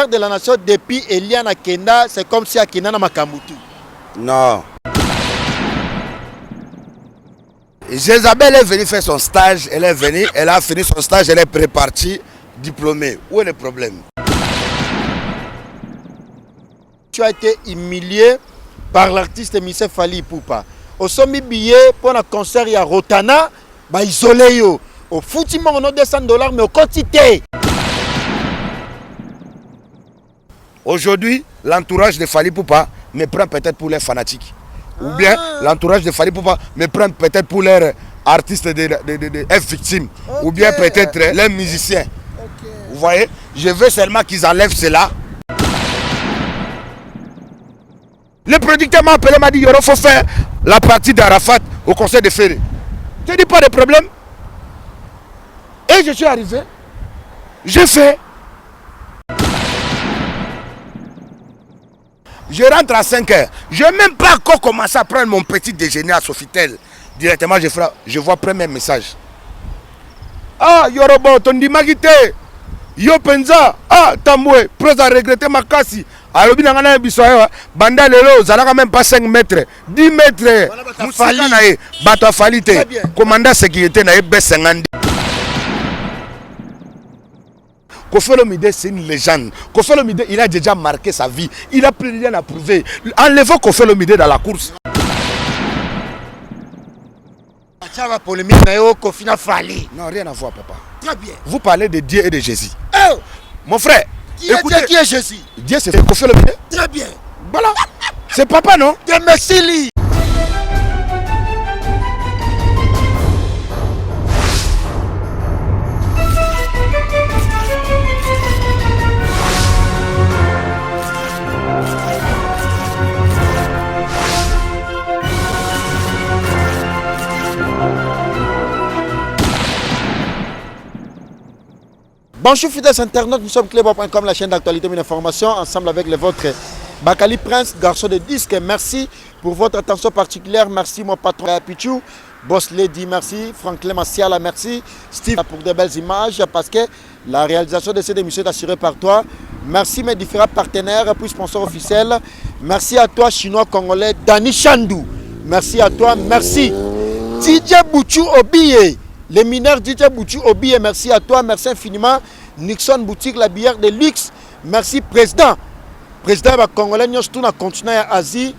père de la nation depuis Eliana Kenda, c'est comme si Akina na Makamutu. Non. Jézabel est venue faire son stage, elle est venue, elle a fini son stage, elle est prépartie, diplômée. Où est le problème? Tu as été humilié par l'artiste Missé Fali Ipupa. Au sommet billet pour un concert, il y a Rotana, bah isolé yo. Au footiment, on a $200, mais au quantité. Aujourd'hui, l'entourage de Fali Ipupa me prend peut-être pour les fanatiques. Ou bien l'entourage de Fali Ipupa me prend peut-être pour les artistes de victimes. Okay. Ou bien peut-être les musiciens. Okay. Vous voyez? Je veux seulement qu'ils enlèvent cela. Le producteur m'a appelé, m'a dit il faut faire la partie d'Arafat au conseil de Ferré. Je dis pas de problème. Et je suis arrivé. Je fais. Je rentre à 5 h. Je n'ai même pas encore commencé à prendre mon petit déjeuner à Sofitel. Directement, je vois premier message. Ah, Yorobo, ton dimagité. Yo penza. Ah, Tamboué, prose à regretter ma cassi. Alors, banda lelo, zalaka même pas 5 mètres. 10 mètres. Moussika nae, bato falite. Commandant sécurité nae, B50. Kofi Olomide, c'est une légende. Kofi Olomide, il a déjà marqué sa vie. Il a plus rien à prouver. Enlevons Kofi Olomide dans la course. Non, rien à voir, papa. Très bien. Vous parlez de Dieu et de Jésus. Oh! Mon frère, écoutez, qui est Jésus? Dieu, c'est Kofi Olomide. Très bien. Voilà. C'est papa, non? Dieu merci. Bonjour fidèles internautes, nous sommes Clébois.com, la chaîne d'actualité et d'information, ensemble avec les vôtres. Bakali Prince, garçon de disque, merci pour votre attention particulière. Merci mon patron Pichou, Boss Lady, merci. Franklin Massiala, merci. Steve pour de belles images, parce que la réalisation de cette émission est assurée par toi. Merci mes différents partenaires, puis sponsors officiels. Merci à toi, chinois congolais, Dani Chandou. Merci à toi, merci. DJ Bouchou Obiye. Les mineurs DJ Bouchou Obiye, merci à toi, merci infiniment. Nixon Boutique, la bière de luxe, merci président. Président congolais, nous sommes dans le continent Asie.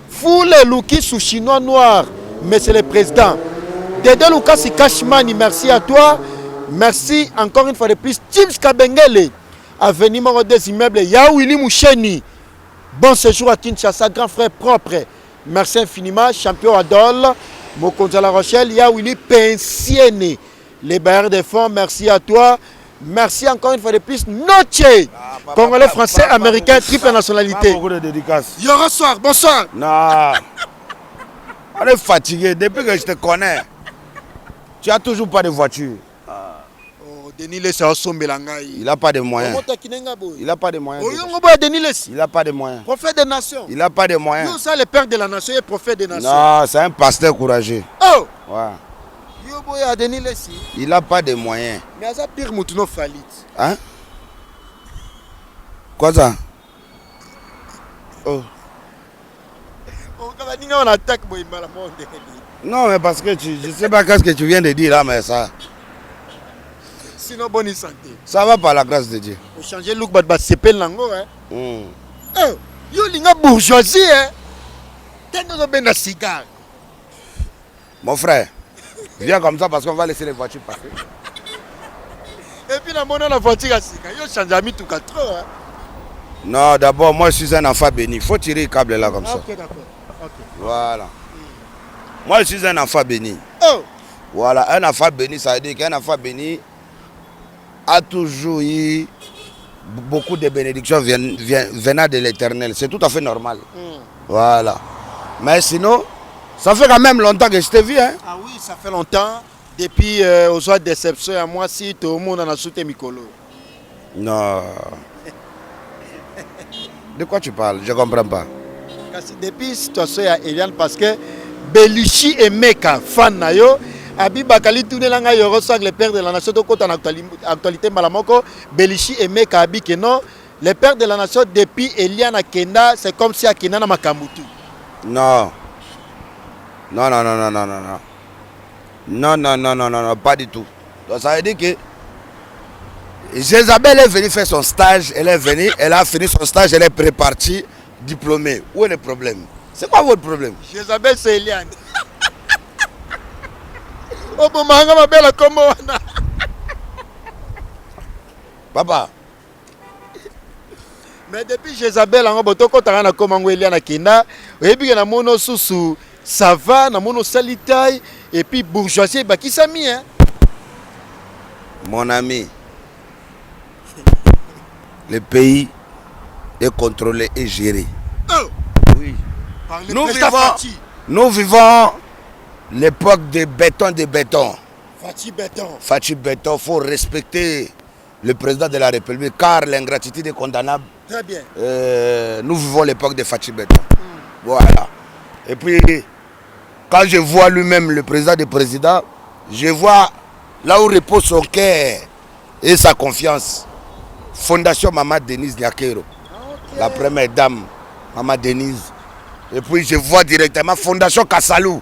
Fou les Luki sous chinois noir, mais c'est le président. Dédé Lucas Kashmani, merci à toi. Merci encore une fois de plus. James Kabengele, avenue des immeubles, Yawili Moucheni. Bon séjour à Kinshasa, grand frère propre. Merci infiniment, champion Adol. Mokonza La Rochelle, Yawili Pensiene. Les bailleurs de fonds, merci à toi. Merci encore une fois de plus. Noche, Congolais, Français, Américain, triple nationalité. Beaucoup de dédicaces. Yoro soir, bonsoir. Non. On est fatigué. Depuis que je te connais, tu n'as toujours pas de voiture. Denis Lessi a sombé l'angaï. Il n'a pas de moyens. Il n'a pas de moyens. Il n'a pas de moyens. Prophète des nations. Il n'a pas de moyens. Nous, ça, le père de la nation et prophète des nations. Non, c'est un pasteur courageux. Oh! Ouais. Denis Lessi. Il n'a pas de moyens. Mais ça pire Moutouno Falit. Hein? Quoi ça? Oh. On attaque Non, mais parce que je ne sais pas ce que tu viens de dire là, mais ça. Sinon, bonne santé. Ça va par la grâce de Dieu. Vous changez le look, c'est pas lango, hein? Oh, yo linga bourgeoisie, hein? T'es dans un cigare. Mon frère, viens comme ça parce qu'on va laisser les voitures passer. Et puis, la voiture à cigare. Yo change à tout cas trop, hein? Non, d'abord, moi, je suis un enfant béni. Il faut tirer le câble là comme ça. Ok, d'accord. Okay. Voilà. Moi, je suis un enfant béni. Oh! Voilà, un enfant béni, ça veut dire qu'un enfant béni a toujours eu beaucoup de bénédictions venant de l'Éternel. C'est tout à fait normal. Voilà. Mais sinon, ça fait quand même longtemps que je te vis. Hein? Ah oui, ça fait longtemps. Depuis aux autres déceptions, à moi, si tout le monde en a sauté Mikolo. Non. De quoi tu parles? Je ne comprends pas. Depuis la situation à Eliane, parce que Belushi et Meka, fan nayo, Abi Bakali tourne langa yoro sang le père de la nation de côté en actualité malamoko Belushi et Meka Abi que non le père de la nation depuis Eliana Kenda, c'est comme si Akenda na Makambutu. Non. Non, non, non, non, non, non, non. Non, non, non, non, non, non, pas du tout. Donc ça veut dire que Jézabel est venue faire son stage, elle est venue, elle a fini son stage, elle est prépartie, diplômée. Où est le problème? C'est quoi votre problème? Jézabel, c'est Eliane. Oh, bon, ma belle, comment on a. Papa. Mais depuis Jézabel, on a beaucoup de temps comme Eliane Kenda, et puis on a mono sous ça va, on a mono salitaille, et puis bourgeoisie, bah qui s'est mis, hein? Mon ami, le pays est contrôlé et géré. Oh. Oui. Nous vivons l'époque de béton. Fatih Béton, il faut respecter le président de la République car l'ingratitude est condamnable. Très bien. Nous vivons l'époque de Fatih Béton. Voilà. Et puis, quand je vois lui-même le président des présidents, je vois là où repose son cœur et sa confiance. Fondation Maman Denise Nyakero, la première dame, Maman Denise. Et puis je vois directement Fondation Kassalou.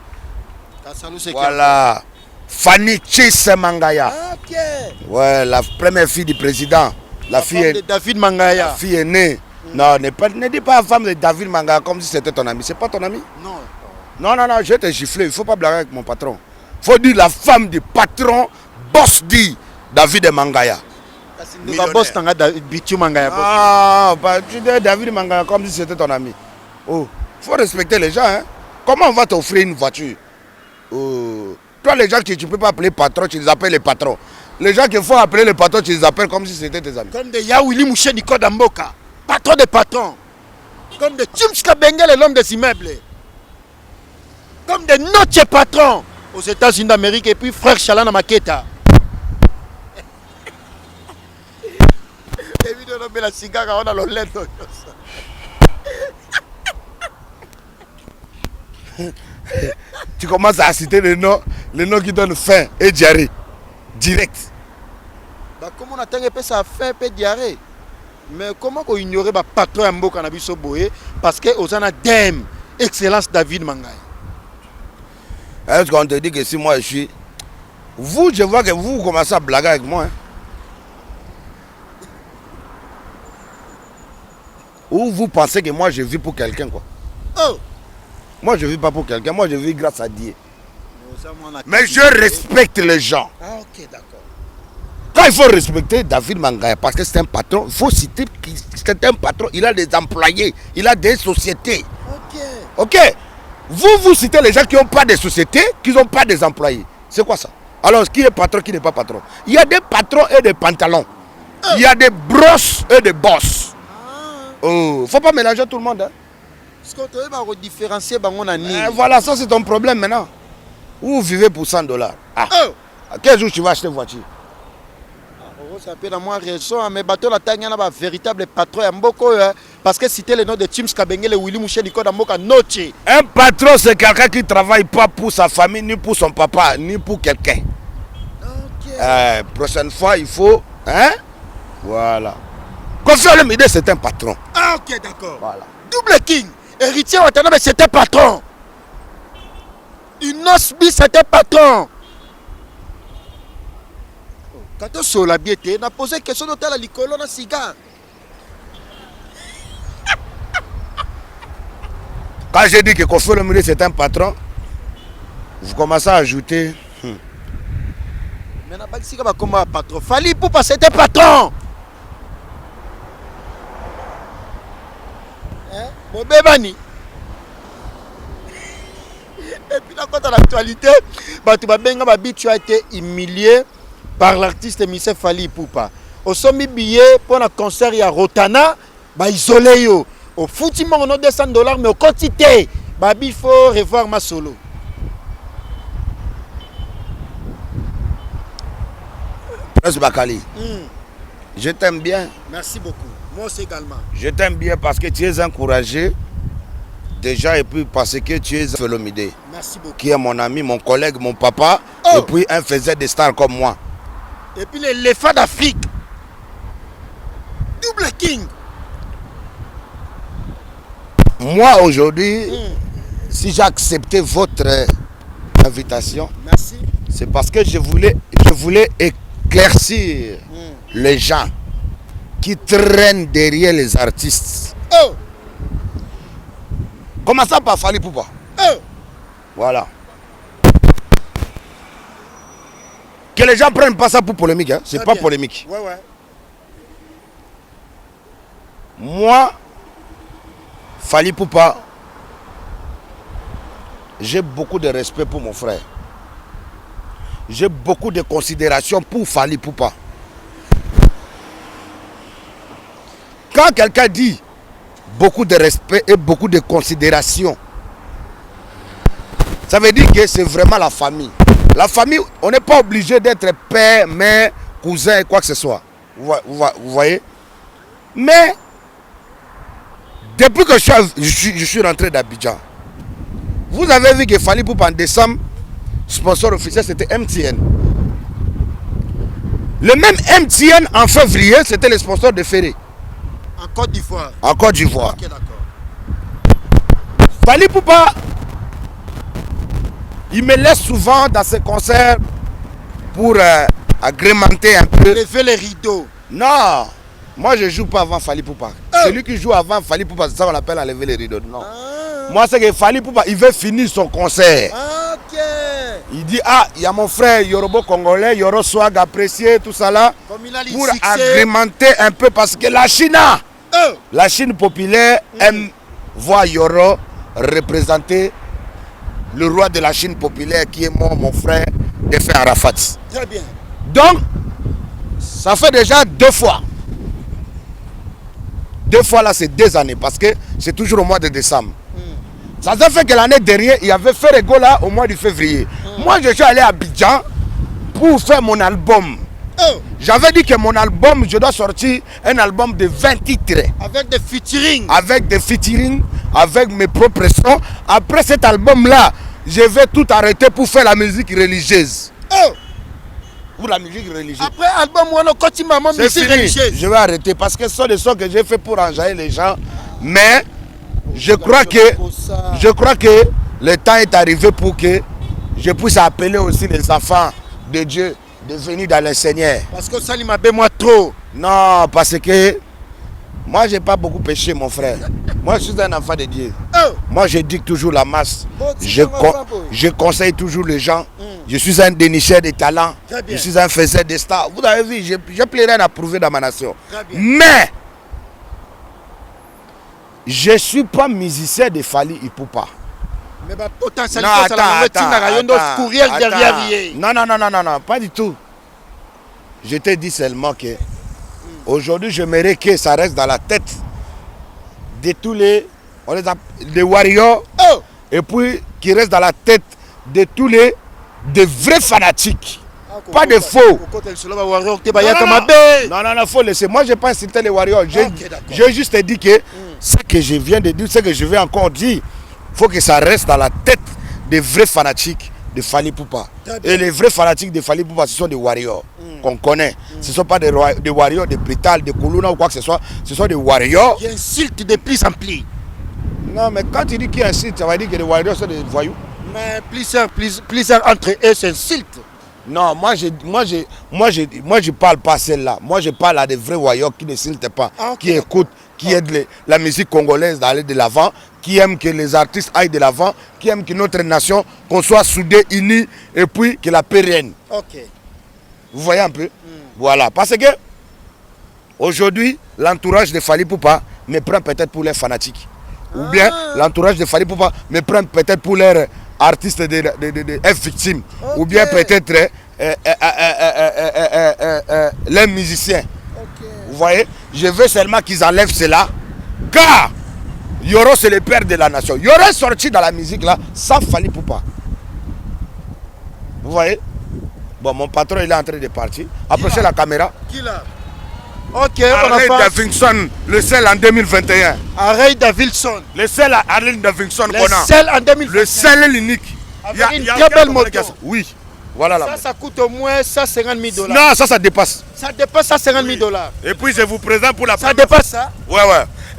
Kassalou, c'est voilà. Fanny Chisse Mangaya. Ok. Ouais, la première fille du président. La fille de David Mangaya. La fille est née. Non, ne dis pas la femme de David Mangaya comme si c'était ton ami. C'est pas ton ami? Non. Non, non, non, je vais te gifler. Il ne faut pas blaguer avec mon patron. Il faut dire la femme du patron, boss dit David Mangaya. Ah, tu dis David Mangaya comme si c'était ton ami. Oh, il faut respecter les gens. Hein. Comment on va t'offrir une voiture? Oh. Toi, les gens que tu ne peux pas appeler patron, tu les appelles les patrons. Les gens qu'il faut appeler les patrons, tu les appelles comme si c'était tes amis. Comme de Yawili Mouché Nico Damboka, patron des patrons. Comme de Tchumska Bengel, l'homme des immeubles. Comme de notre patrons aux États-Unis d'Amérique et puis frère Chalana Maketa. Tu commences à citer les noms qui donnent faim et diarrhée. Direct. Bah, comment on attend que ça faim et diarrhée? Mais comment on ignorer le patron Ambo Canabiso Boé? Parce que aux Dem, excellence David Mangay. Est-ce qu'on te dit que si moi je suis. Vous, je vois que vous commencez à blaguer avec moi. Hein? Ou vous pensez que moi je vis pour quelqu'un quoi. Oh. Moi je vis pas pour quelqu'un, moi je vis grâce à Dieu. Mais je respecte les gens. Ah ok, d'accord. Quand il faut respecter David Mangaya, parce que c'est un patron, il faut citer que c'est un patron, il a des employés, il a des sociétés. Ok. Ok. Vous citez les gens qui n'ont pas de sociétés, qui n'ont pas des employés. C'est quoi ça? Alors qui est patron, qui n'est pas patron? Il y a des patrons et des pantalons. Il y a des brosses et des bosses. Oh, faut pas mélanger tout le monde. Hein. Parce qu'on doit différencier. Voilà, ça c'est ton problème maintenant. Vous vivez pour $100. Ah. À quel jour tu vas acheter une voiture? Ça peut avoir raison, mais bateau la taille un véritable patron parce que citer le nom de Tim Skabengele Willy Mouché Nico Damboka Noche. Un patron c'est quelqu'un qui travaille pas pour sa famille, ni pour son papa, ni pour quelqu'un. Okay. Prochaine fois il faut, hein? Voilà. Confiance l'idée c'est un patron. Ah ok d'accord. Voilà. Double King, héritier Watanabe c'était patron. Une osbi c'était patron. Quand on sur la biété, on a posé question de la licolo na cigare. Quand j'ai dit que Kofi Olomide c'est un patron, vous commencez à ajouter. Mais n'a pas dit que comme un patron. Fali pour passer c'était patron. Hein? Mon bébani. Et puis là, quand à l'actualité, tu as été humilié par l'artiste Michel Fali Poupa. Au sommet billet pour un concert à Rotana, isolé yo. Au foutu on a $200 mais au quantité, il faut revoir ma solo. Prince Bakali, je t'aime bien. Merci beaucoup. Moi aussi également. Je t'aime bien parce que tu es encouragé. Déjà, et puis parce que tu es Olomide. Merci beaucoup. Qui est mon ami, mon collègue, mon papa. Et puis un faisait des stars comme moi. Et puis l'éléphant d'Afrique. Double King. moi aujourd'hui, si j'ai accepté votre invitation, Merci. c'est parce que je voulais éclaircir les gens qui traînent derrière les artistes. Oh! Commençons par Fally Poupa. Oh! Voilà. Que les gens prennent pas ça pour polémique, hein. C'est Très pas bien. polémique. Ouais, ouais. Moi, Fally Poupa, j'ai beaucoup de respect pour mon frère. J'ai beaucoup de considération pour Fally Poupa. Quand quelqu'un dit beaucoup de respect et beaucoup de considération, ça veut dire que c'est vraiment la famille. La famille, on n'est pas obligé d'être père, mère, cousin et quoi que ce soit. Vous voyez? Mais, depuis que je suis rentré d'Abidjan, vous avez vu que Fally Poupa en décembre, sponsor officiel, c'était MTN. Le même MTN en février, c'était le sponsor de Ferré. En Côte d'Ivoire. En Côte d'Ivoire. Ok, d'accord. Fally Poupa, il me laisse souvent dans ses concerts pour agrémenter un peu. Lever les rideaux. Non, moi je joue pas avant Fally Poupa. Celui qui joue avant Fally Poupa, c'est ça qu'on appelle enlever les rideaux. Non. Moi c'est que Fally Poupa, il veut finir son concert. Ok. Il dit, ah, il y a mon frère Yorobo Congolais, Yoro Swag apprécié, tout ça là. Comme il a Pour agrémenter un peu parce que la Chine populaire aime voir Yoro représenter le roi de la Chine populaire qui est mon frère Défunt Arafat. Très bien. Donc, ça fait déjà 2 fois. 2 fois là, c'est 2 années parce que c'est toujours au mois de décembre. Ça fait que l'année dernière, il y avait Ferrego là au mois de février. Moi, je suis allé à Abidjan pour faire mon album. J'avais dit que mon album, je dois sortir un album de 20 titres. Avec des featuring. Avec des featuring, avec mes propres sons. Après cet album-là, je vais tout arrêter pour faire la musique religieuse. Pour la musique religieuse. Après album, on a continué ma musique religieuse. Je vais arrêter parce que ce sont des sons que j'ai fait pour enjailler les gens. Mais je crois que le temps est arrivé pour que je puisse appeler aussi les enfants de Dieu de venir dans le Seigneur. Parce que ça, il m'a moi trop. Non, parce que moi, j'ai pas beaucoup péché, mon frère. Moi, je suis un enfant de Dieu. Moi, je dis toujours la masse. Je conseille toujours les gens. Je suis un dénicheur de talents. Je suis un faiseur de stars. Vous avez vu, je plus rien à prouver dans ma nation. Mais, je ne suis pas musicien de Fally Poupa. Mais potentiellement, ça Non, pas du tout. Je te dis seulement que aujourd'hui, j'aimerais que ça reste dans la tête de tous les warriors et puis qui reste dans la tête de tous les vrais fanatiques. Pas de faux. Non, faut laisser. Moi, je n'ai pas incité les warriors. J'ai juste dit que ce que je viens de dire, ce que je vais encore dire, il faut que ça reste dans la tête des vrais fanatiques de Fally Poupa. Et les vrais fanatiques de Fally Poupa, ce sont des warriors qu'on connaît. Ce ne sont pas des warriors de Brital, de Koulouna ou quoi que ce soit. Ce sont des warriors qui insultent de plus en plus. Non, mais quand tu dis qu'ils insultent, ça veut dire que les warriors sont des voyous. Mais plusieurs entre eux s'insultent. Non, moi je parle pas celle-là. Moi je parle à des vrais warriors qui n'insultent pas, qui écoutent, qui aident la musique congolaise d'aller de l'avant, qui aiment que les artistes aillent de l'avant, qui aiment que notre nation, qu'on soit soudés, unis, et puis que la paix règne. Vous voyez un peu? Voilà, parce que aujourd'hui, l'entourage de Fally Poupa me prend peut-être pour les fanatiques. Ou bien l'entourage de Fally Poupa me prend peut-être pour les artistes de victimes. Ou bien peut-être les musiciens. Vous voyez? Je veux seulement qu'ils enlèvent cela. Car Yoro, c'est le père de la nation. Yoro est sorti dans la musique là sans Fally Poupa. Vous voyez? Bon, mon patron il est en train de partir. Approchez la caméra. Qui là? Ok, Harley Davidson, le seul en 2021. Harley Davidson. Le seul Harley Davidson qu'on a. Le seul en 2021. Le seul l'unique. Il y a une très belle moto. Oui. Voilà là. Ça coûte au moins 150 000 $. Non, ça dépasse. Ça dépasse 150 000 $. Et puis je vous présente pour la Ça dépasse ça? Ouais.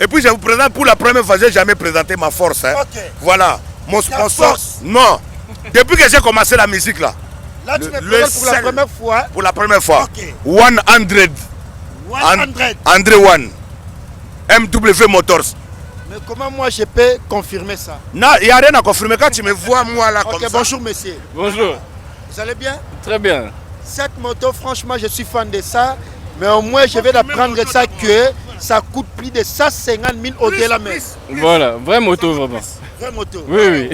Et puis je vous présente pour la première fois, je n'ai jamais présenté ma force. Hein. Ok. Voilà, mon Ta sponsor. force. Non, depuis que j'ai commencé la musique là. Là, tu Le- me le présentes pour la sel. première fois. Pour la première fois. Ok. 100. 100. André One. MW Motors. Mais comment moi je peux confirmer ça? Non, il n'y a rien à confirmer. Quand tu me vois, moi là, Ok, comme ça. bonjour monsieur. Bonjour, Vous allez bien? très bien. Cette moto, franchement, je suis fan de ça. Mais au moins, je vais d'apprendre ça que ça coûte plus de 150 000 au-delà même. Voilà, vraie moto vraiment. Vraie moto. Oui, oui.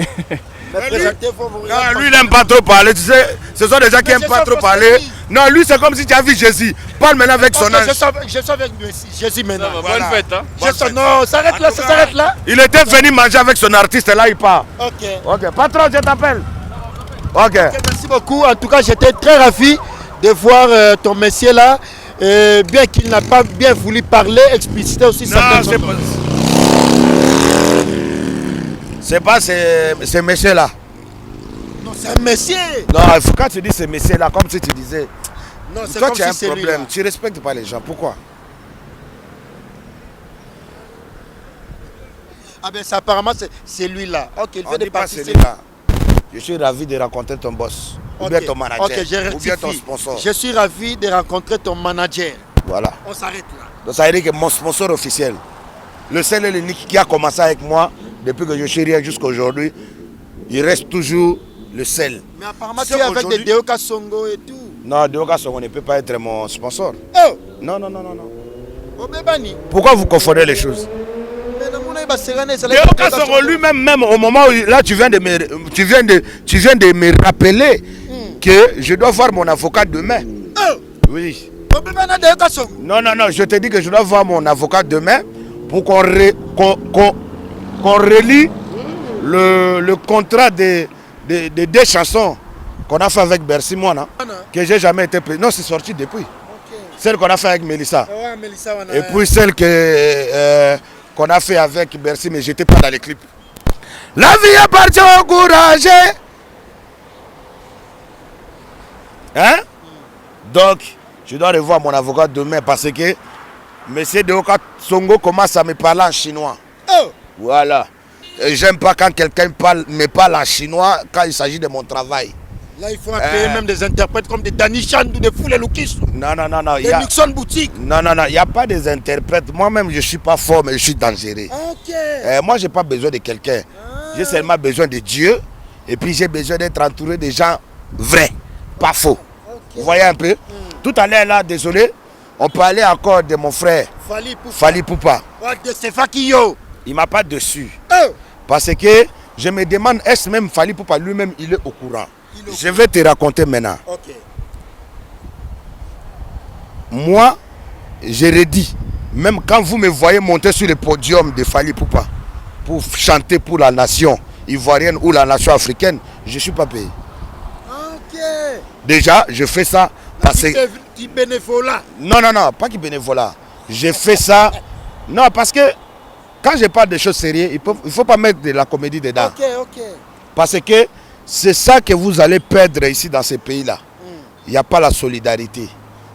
Mais présentez-vous, vous Non, lui, il n'aime pas trop parler. Tu sais, ce sont des gens qui Mais n'aiment je pas sens trop que parler. c'est lui. Non, lui, c'est comme si tu as vu Jésus. Parle maintenant avec son Ok, âge. je suis avec Jésus maintenant. Ça va, Voilà. bonne fête. Hein? Non, s'arrête là, ça s'arrête là. Il était venu manger avec son artiste, là, il part. Ok. Ok, patron, je t'appelle. Ok. Ok, merci beaucoup. En tout cas, j'étais très ravi de voir ton monsieur là. Bien qu'il n'a pas bien voulu parler, expliciter aussi Non, certaines c'est choses. pas. C'est pas ces messieurs-là. Non, c'est un monsieur. Non, il faut quand tu dis ces messieurs-là, comme si tu disais. Non, c'est Toi, comme tu as un si c'est lui. problème. là. Tu respectes pas les gens. Pourquoi? Ah ben, ça, apparemment, c'est lui là. Ok, il On fait dit des pas parties. celui-là. Je suis ravi de rencontrer ton boss. Ou bien Ok. ton manager. Ok, je ou bien ton rectifie. sponsor. Je suis ravi de rencontrer ton manager. Voilà. On s'arrête là. Donc ça veut dire que mon sponsor officiel, le seul et l'unique qui a commencé avec moi depuis que je suis rien jusqu'à aujourd'hui, il reste toujours le seul. Mais apparemment, tu C'est es avec des aujourd'hui- Deoka Songo et tout. Non, Dioka Songo ne peut pas être mon sponsor. Oh, Non, non, non, non, non. Obebani. Pourquoi vous confondez les choses? Mais dans mon avis, bah, c'est René, c'est la- Dioka Songo lui-même, même au moment où là tu viens de me rappeler que je dois voir mon avocat demain. Oh, Oui. Obebani Deoka Songo. Non, non, non, je te dis que je dois voir mon avocat demain pour qu'on relie le contrat des deux chansons qu'on a fait avec Bercy Moana, que j'ai jamais été pris. Non, c'est sorti depuis. Celle qu'on a fait avec Mélissa. Ouais, Mélissa, on a- Et puis celle qu'on a fait avec Bercy, mais j'étais pas dans les clips. La vie appartient au courage. Hein? Donc, je dois revoir mon avocat demain parce que M. Deoka Songo commence à me parler en chinois. Oh, Voilà. Et j'aime pas quand quelqu'un me parle en chinois quand il s'agit de mon travail. là, il faut appeler même des interprètes comme des Danny Chandou, des Foulé Lukis, Non, non, non, non. des Nixon Boutique. Non, non, non. Il n'y a pas des interprètes. Moi-même, je ne suis pas fort, mais je suis dangereux. Ok. Moi, je n'ai pas besoin de quelqu'un. J'ai seulement besoin de Dieu. Et puis, j'ai besoin d'être entouré de gens vrais, pas faux. Vous voyez un peu? Tout à l'heure, là, désolé, on parlait encore de mon frère, Fali Poupa. Fali Poupa. Ouais, de Sefakio. Il ne m'a pas dessus. Oh, Parce que je me demande, est-ce même Fali Poupa lui-même, il est au courant? Il est au Je vais te raconter maintenant. ok. Moi, je redis, même quand vous me voyez monter sur le podium de Fali Poupa pour chanter pour la nation ivoirienne ou la nation africaine, je ne suis pas payé. Ok. Déjà, je fais ça parce que... Tu bénévolat. Non, non, non, pas qui bénévolat. Je fais ça... Non, parce que quand je parle de choses sérieuses, il ne faut pas mettre de la comédie dedans. Ok, ok. Parce que c'est ça que vous allez perdre ici dans ces pays-là. Il n'y a pas la solidarité,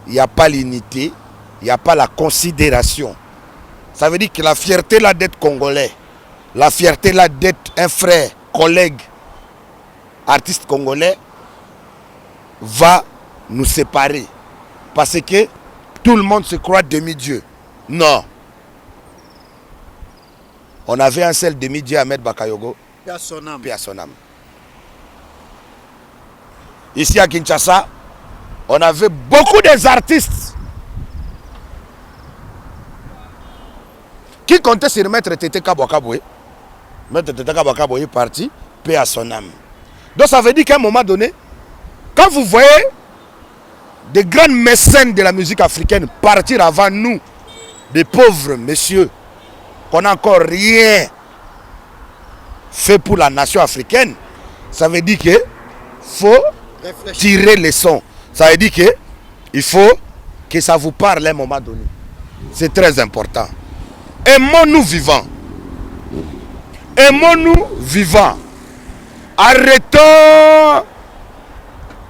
il n'y a pas l'unité, il n'y a pas la considération. Ça veut dire que la fierté là d'être congolais, la fierté là d'être un frère, collègue, artiste congolais, va nous séparer. Parce que tout le monde se croit demi-dieu. Non. On avait un seul demi-dieu, Ahmed Bakayogo, Paix à son âme. paix à son âme. Ici à Kinshasa, on avait beaucoup d'artistes qui comptaient sur Maître Tete Kabouakaboué. Maître Tete Kabouakaboué est parti, paix à son âme. Donc ça veut dire qu'à un moment donné, quand vous voyez des grands mécènes de la musique africaine partir avant nous, des pauvres messieurs, qu'on n'a encore rien fait pour la nation africaine, ça veut dire que faut Réfléchis. tirer les sons. Ça veut dire que il faut que ça vous parle à un moment donné. C'est très important. Aimons-nous vivants. Aimons-nous vivants. Arrêtons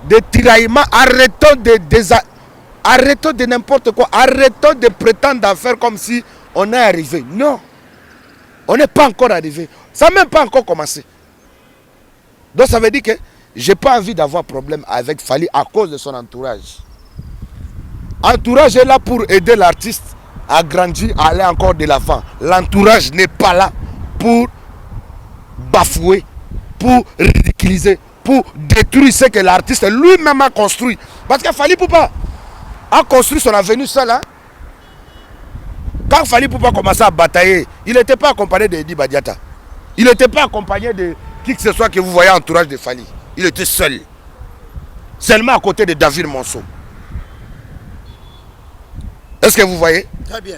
de tiraillements, arrêtons de n'importe quoi. Arrêtons de prétendre faire comme si on est arrivé. Non. On n'est pas encore arrivé. Ça n'a même pas encore commencé. Donc ça veut dire que je n'ai pas envie d'avoir problème avec Fally à cause de son entourage. L'entourage est là pour aider l'artiste à grandir, à aller encore de l'avant. L'entourage n'est pas là pour bafouer, pour ridiculiser, pour détruire ce que l'artiste lui-même a construit. Parce que Fally Ipupa a construit son avenir seul. Hein? Quand Fally Ipupa commençait à batailler, il n'était pas accompagné de Eddie Badiata. Il n'était pas accompagné de qui que ce soit que vous voyez entourage de Fally. Il était seul. Seulement à côté de David Monceau. Est-ce que vous voyez? Très bien.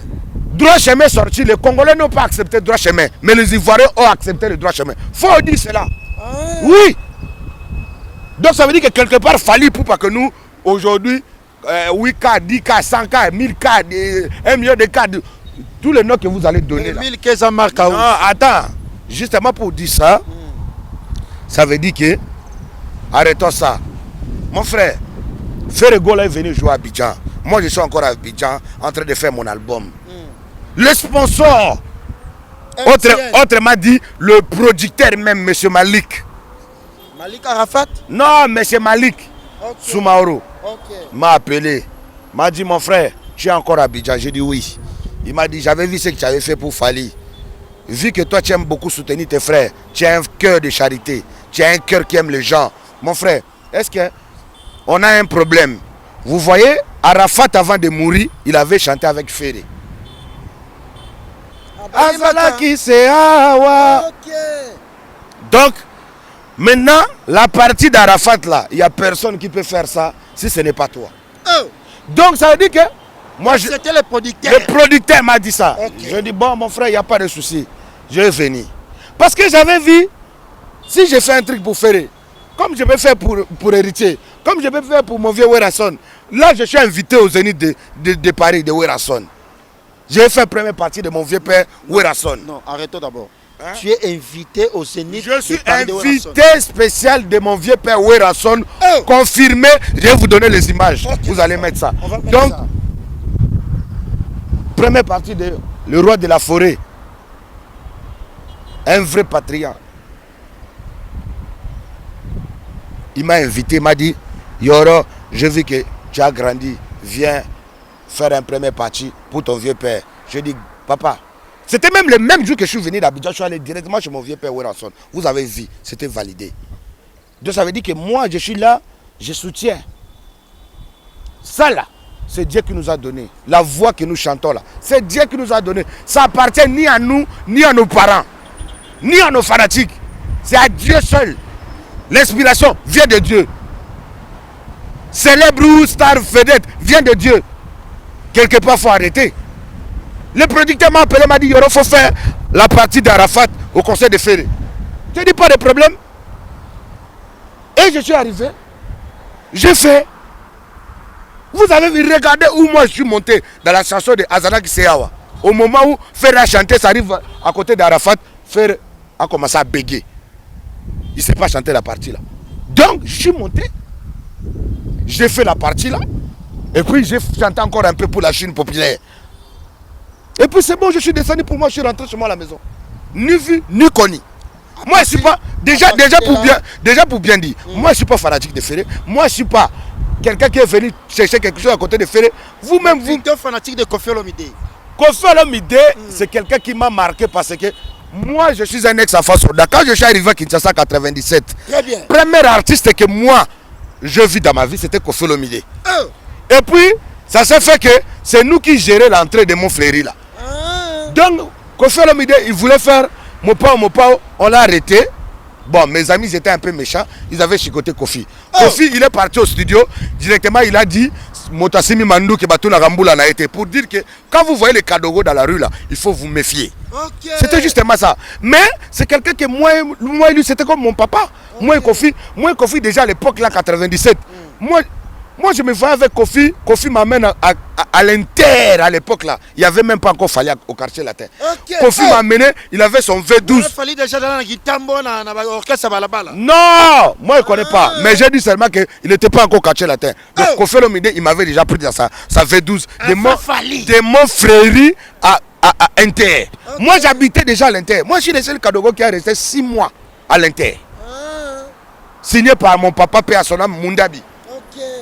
Droit chemin sorti, les Congolais n'ont pas accepté le droit chemin, mais les Ivoiriens ont accepté le droit chemin. Faut dire cela. Oui. Donc ça veut dire que quelque part, Fally Ipupa que nous, aujourd'hui, 8K, 10K, 100K, 1000K, 1 million de cas, tous les noms que vous allez donner là. 1000 1500 marques. Non, attends. Justement pour dire ça, ça veut dire que, arrêtons ça. Mon frère, Ferregola est venu jouer à Abidjan. Moi, je suis encore à Abidjan en train de faire mon album. Le sponsor, autrement dit, le producteur même, M. Malik. Malik Arafat? Non, M. Malik. Okay. Soumaoro. Okay. M'a appelé. M'a dit, mon frère, tu es encore à Abidjan? J'ai dit oui. Il m'a dit, j'avais vu ce que tu avais fait pour Fally. Vu que toi, tu aimes beaucoup soutenir tes frères, tu as un cœur de charité, tu as un cœur qui aime les gens. Mon frère, est-ce qu'on a un problème? Vous voyez, Arafat, avant de mourir, il avait chanté avec Ferré. Donc, maintenant, la partie d'Arafat là, il n'y a personne qui peut faire ça si ce n'est pas toi. Donc, ça veut dire que moi, c'était le producteur. Le producteur m'a dit ça. Okay. Je dis, bon, mon frère, il n'y a pas de souci. Je vais venir. Parce que j'avais vu, si je fais un truc pour Ferré, comme je vais faire pour Héritier, comme je vais faire pour mon vieux Werason, là, je suis invité au Zénith de Paris, de Werason. J'ai fait la première partie de mon vieux père Werason. Non, arrêtons d'abord. Hein? Tu es invité au Zénith. Je suis invité spécial de mon vieux père Werason. Confirmé, je vais vous donner les images. Okay. Vous allez mettre ça. Donc, ça. Première partie de Le Roi de la Forêt. Un vrai patriote. Il m'a invité, il m'a dit, Yoro, je vis que tu as grandi, viens faire un premier parti pour ton vieux père. Je dis, papa, c'était même le même jour que je suis venu d'Abidjan, je suis allé directement chez mon vieux père Werason. Vous avez vu, c'était validé. Donc ça veut dire que moi, je suis là, je soutiens. Ça là, c'est Dieu qui nous a donné. La voix que nous chantons là, c'est Dieu qui nous a donné. Ça appartient ni à nous, ni à nos parents, ni à nos fanatiques. C'est à Dieu seul. L'inspiration vient de Dieu. Célèbre ou star vedette vient de Dieu. Quelque part, il faut arrêter. Le producteur m'a appelé, m'a dit, il faut faire la partie d'Arafat au conseil de Ferré. Je dis pas de problème. Et je suis arrivé. J'ai fait. Vous avez vu, regardez où moi je suis monté dans la chanson de Azana Kiseyawa. Au moment où Ferré a chanté, ça arrive à côté d'Arafat, Ferré a commencé à béguer. Il ne sait pas chanter la partie là. Donc, je suis monté. J'ai fait la partie là. Et puis, j'ai chanté encore un peu pour la Chine populaire. Et puis, c'est bon, je suis descendu pour moi, je suis rentré chez moi à la maison. Ni vu, ni connu. Moi, je ne suis pas. Déjà pour bien dire, moi, je ne suis pas fanatique de Ferré. Moi, je ne suis pas quelqu'un qui est venu chercher quelque chose à côté de Ferré. Vous-même, vous. êtes fanatique de Koffi Olomide. Koffi Olomide, c'est quelqu'un qui m'a marqué parce que. Moi, je suis un ex-enfant soldat. Quand je suis arrivé à Kinshasa en 97, premier artiste que moi, je vis dans ma vie, c'était Koffi Olomide. Et puis, ça s'est fait que c'est nous qui gérions l'entrée de Montfleury là. Donc, Koffi Olomide, il voulait faire Mopao, on l'a arrêté. Bon, mes amis étaient un peu méchants, ils avaient chicoté Koffi. Koffi, il est parti au studio, directement, il a dit Motasimi Mandou que Batouna Ramboula n'a été. Pour dire que quand vous voyez les Kadogo dans la rue là, il faut vous méfier. C'était justement ça. Mais c'est quelqu'un que moi et lui, c'était comme mon papa. Moi et Koffi déjà à l'époque là, 97. Moi, je me voyais avec Koffi. Koffi m'amène à l'Inter à l'époque là. Il n'y avait même pas encore Fally au quartier latin. Koffi m'a amené, il avait son V12. Fally déjà dans la guitare, non, moi je ne connais pas. Mais j'ai dit seulement qu'il n'était pas encore au quartier latin. Donc Koffi Olomide, il m'avait déjà pris dans sa V12. De Montfleury à Inter. Okay. Moi, j'habitais déjà à l'Inter. Moi, je suis le seul Kadogo qui a resté 6 mois à l'Inter. Signé par mon papa, P. Asonam Mundabi.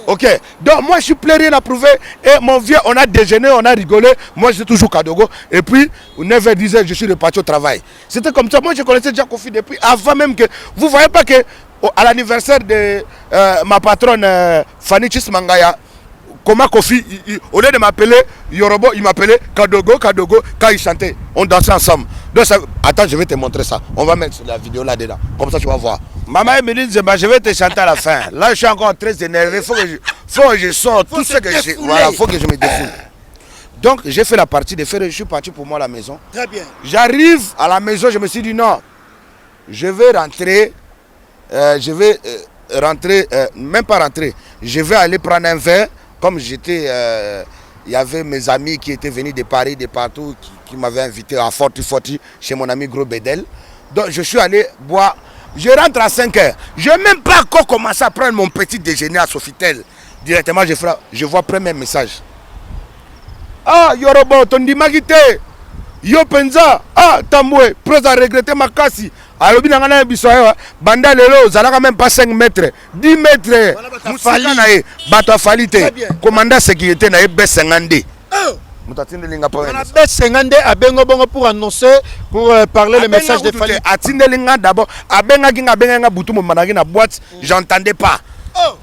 Ok. Donc, moi, je suis plein rien à prouver. Et mon vieux, on a déjeuné, on a rigolé. Moi, j'étais toujours Kadogo. Et puis, 9h-10h, je suis reparti au travail. C'était comme ça. Moi, je connaissais déjà Kofi depuis avant même que... Vous voyez pas que à l'anniversaire de ma patronne Fanny Chismangaya, comment Kofi, au lieu de m'appeler Yorobo, il m'appelait Kadogo, Kadogo, quand il chantait. On dansait ensemble. Donc, ça... Attends, je vais te montrer ça. On va mettre la vidéo là-dedans. Comme ça, tu vas voir. Maman me dit, je vais te chanter à la fin. Là, je suis encore très énervé. Faut que je sorte tout ce que j'ai. Voilà, faut que je me défoule. Donc, j'ai fait la partie de faire. Je suis parti pour moi à la maison. Très bien. J'arrive à la maison, je me suis dit non. Je vais rentrer. Même pas rentrer. Je vais aller prendre un verre. Comme j'étais. Il y avait mes amis qui étaient venus de Paris, de partout, qui m'avaient invité à Forti chez mon ami Gros Bedel. Donc, je suis allé boire. Je rentre à 5h. Je n'ai même pas encore commencé à prendre mon petit déjeuner à Sofitel. Directement, je vois premier message. Ah, Yorobo, ton dimagité. Yo penza. Ah, Tamboué, prêt à regretter ma casse. Alors, banda lelo, ça n'a même pas 5 mètres. 10 mètres. Bata falite. Commandant sécurité na ebe 50. Pour annoncer, pour parler le message de Fali. D'abord, j'entendais pas.